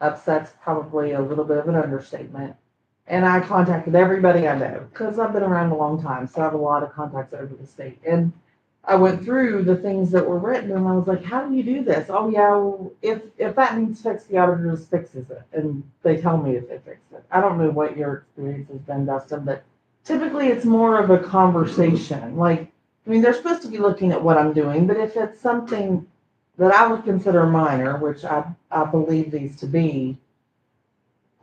Upset's probably a little bit of an understatement. And I contacted everybody I know because I've been around a long time, so I have a lot of contacts over the state. And I went through the things that were written and I was like, how do you do this? Oh yeah, well, if that needs fixed, the auditor just fixes it. And they tell me if they fix it. I don't know what your experience has been, Dustin, but typically it's more of a conversation. They're supposed to be looking at what I'm doing, but if it's something that I would consider minor, which I believe these to be,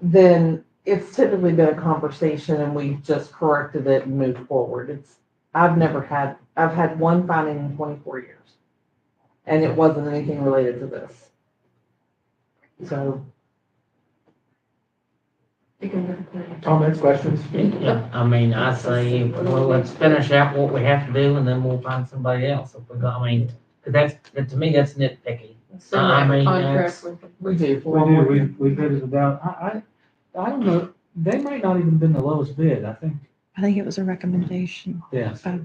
then it's typically been a conversation and we've just corrected it and moved forward. I've had 1 finding in 24 years. And it wasn't anything related to this. So, You can- Comments, questions? Yeah, I mean, I say, well, let's finish out what we have to do and then we'll find somebody else. If we go, I mean, 'cause to me, that's nitpicky. So I mean, contract that's- with them. we do, we bid it about, I don't know, they might not even been the lowest bid, I think. I think it was a recommendation. Yes. Oh.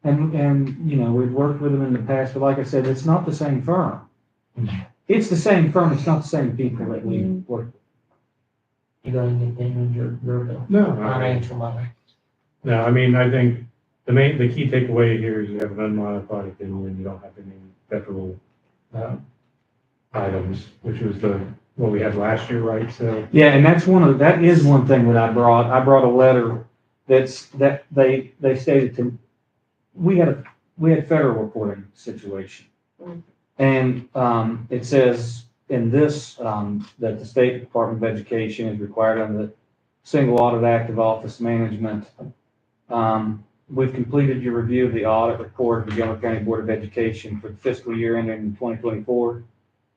And, you know, we've worked with them in the past, but like I said, it's not the same firm. It's the same firm, it's not the same people that we work with. You got anything on your No, financial money? no, I mean, I think the key takeaway here is you have an unmodified opinion, you don't have any federal, items, which was what we had last year, right? So, Yeah, and that is one thing that I brought a letter that they stated to, we had federal reporting situation. And, it says in this, that the State Department of Education is required under the Single Audit Act of Office Management. We've completed your review of the audit report of the Gilmer County Board of Education for the fiscal year ending in 2024.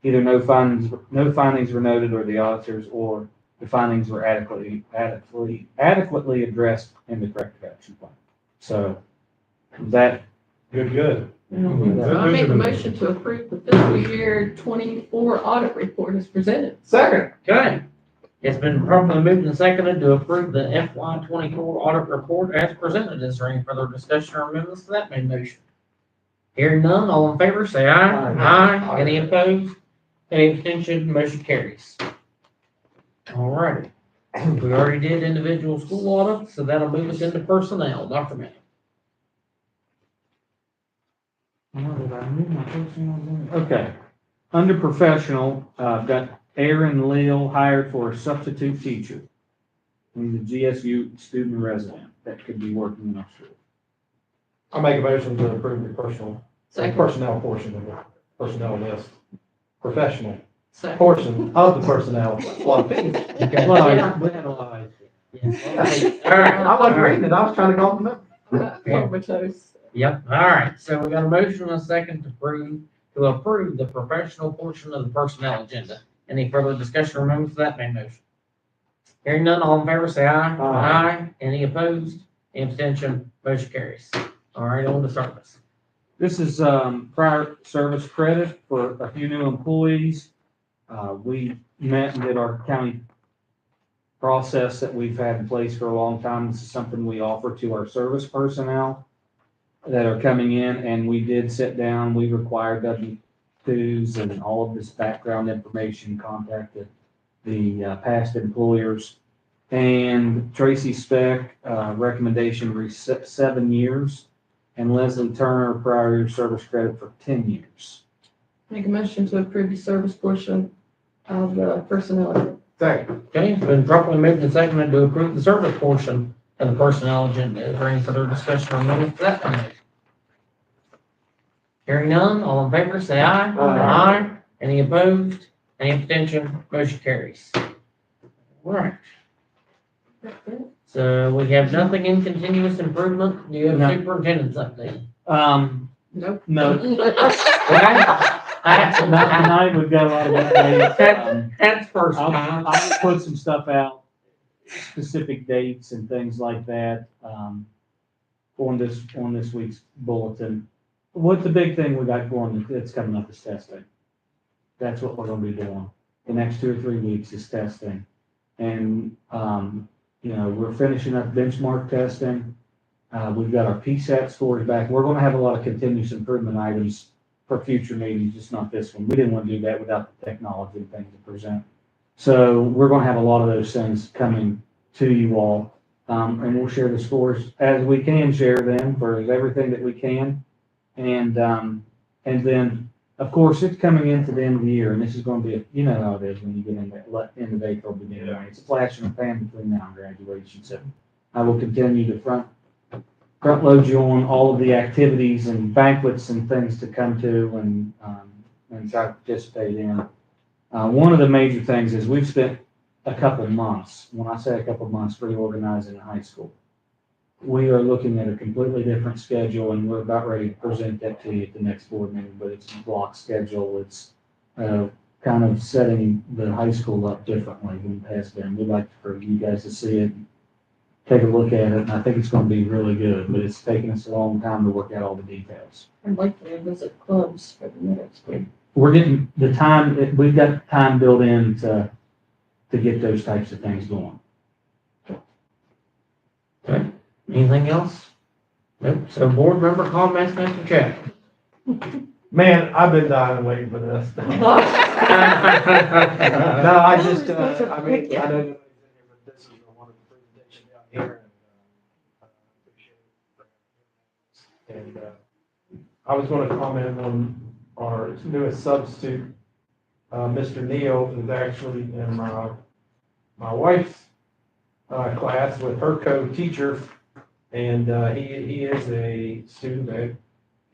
Either no findings were noted or the auditors or the findings were adequately addressed in the corrective action plan. So that, good. So I make a motion to approve the fiscal year 24 audit report as presented. Second. Okay. It's been properly moved and seconded to approve the FY 24 audit report as presented. Is there any further discussion or amendments to that main motion? Hearing none, all in favor, say aye. Aye. Any opposed? Any abstention? Motion carries. All righty. We already did individual school audits, so that'll move us into personnel. Dr. Mann. okay. Under professional, I've got Aaron Leal hired for a substitute teacher. He's a GSU student resident that could be working in our school. I'll make a motion to approve the Second. personnel portion of the personnel list. Professional Second. portion of the personnel. A lot of things. Yeah. We had a lot. All right. I wasn't reading it, I was trying to compliment. Comatose. Yep, all right, so we got a motion and a second to approve the professional portion of the personnel agenda. Any further discussion or amendments to that main motion? Hearing none, all in favor, say aye. Aye. Any opposed? Any abstention? Motion carries. All right, on to service. This is prior service credit for a few new employees. We met and did our county process that we've had in place for a long time. This is something we offer to our service personnel that are coming in, and we did sit down. We required W-2s and all of this background information, contacted the past employers. And Tracy Speck, recommendation 7 years. And Leslie Turner, prior year service credit for 10 years. Make a motion to approve the service portion of the personnel. Second. Okay, it's been properly moved and seconded to approve the service portion of the personnel agenda. Is there any further discussion or amendments to that main motion? Hearing none, all in favor, say aye. Aye. Any opposed? Any abstention? Motion carries. All right. So we have nothing in continuous improvement. Do you have No. superintendent's update? Nope. No. That's Tonight, we've got a lot of updates. that's first I'll time. put some stuff out, specific dates and things like that, on this week's bulletin. What the big thing we got going that's coming up is testing. That's what we're gonna be doing. The next 2 or 3 weeks is testing. And, you know, we're finishing up benchmark testing. We've got our PSAT scores back. We're gonna have a lot of continuous improvement items for future meetings, just not this one. We didn't want to do that without the technology and things to present. So we're gonna have a lot of those things coming to you all. And we'll share the scores as we can share them for everything that we can. And then, of course, it's coming into the end of the year, and this is gonna be, you know how it is when you get into the April, beginning of May. It's a flash in the pan between now and graduation. So I will continue to front load you on all of the activities and banquets and things to come to and try to participate in. One of the major things is we've spent a couple months, when I say a couple months, reorganizing the high school. We are looking at a completely different schedule, and we're about ready to present that to you at the next board meeting, but it's a block schedule. It's kind of setting the high school up differently than it has been. We'd like for you guys to see it, take a look at it, and I think it's gonna be really good, but it's taken us a long time to work out all the details. I'd like to visit clubs for the middle school. We're getting the time, we've got time built in to get those types of things going. Anything else? Nope. So board member comments, Mr. Check. Man, I've been dying waiting for this. No, I just, I mean, I know nobody's in here, but this is a wonderful presentation down here. And I appreciate it. And I was going to comment on our newest substitute. Mr. Neal is actually in my wife's class with her co-teacher. And he is a student that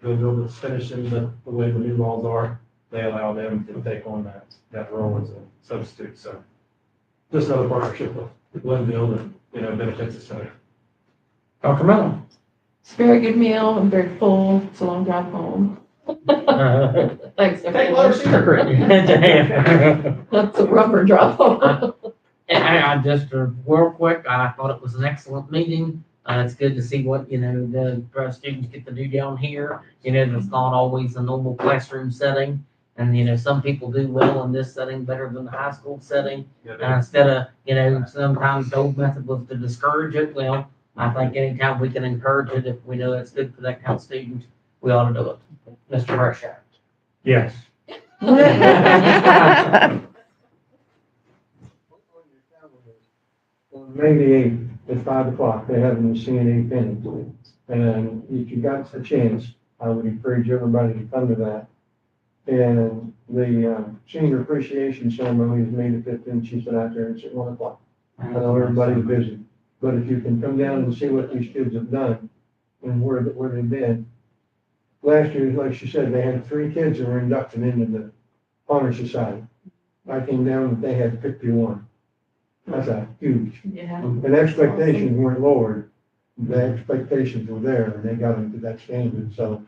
goes finishing the way the new laws are. They allow them to take on that role as a substitute. So just another partnership with Glenville that, benefits us. Dr. Miller. It's a very good meal and very full. It's a long drive home. Thanks, everyone. That's a rubber drop. And I just, real quick, I thought it was an excellent meeting. It's good to see what, the students get to do down here. That's not always a normal classroom setting. And, some people do well in this setting better than the high school setting. Instead of, sometimes the old method was to discourage it. Well, I think anytime we can encourage it, if we know it's good for that kind of student, we ought to do it. Mr. Harshaw. Yes. On May the 8th, at 5 o'clock, they're having the CNA pinning. And if you got a chance, I would encourage everybody to come to that. And the senior appreciation ceremony is May the 15th. She said out there, it's at 1 o'clock. I know everybody's busy, but if you can come down and see what these kids have done and where they've been. Last year, like she said, they had 3 kids that were inducted into the Honor Society. I came down and they had 51. That's a huge. Yeah. And expectations weren't lowered. The expectations were there and they got them to that standard. So,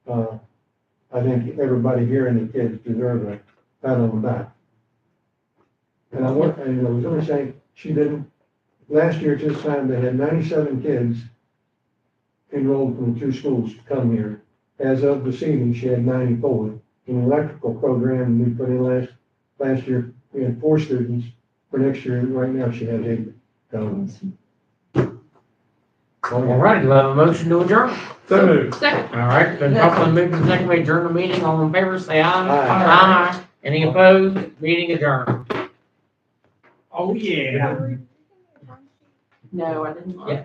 I think everybody here and the kids deserve a pat on the back. And I was gonna say, she didn't, last year at this time, they had 97 kids enrolled from the 2 schools to come here. As of this evening, she had 94. In the electrical program we put in last year, we had 4 students. For next year, right now, she has 8. So, All right, do I have a motion to adjourn? So moved. Second. All right, been properly moved and seconded, we adjourn the meeting. All in favor, say aye. Aye. Aye. Any opposed? Meeting adjourned. Oh, yeah. No, I didn't. Yeah.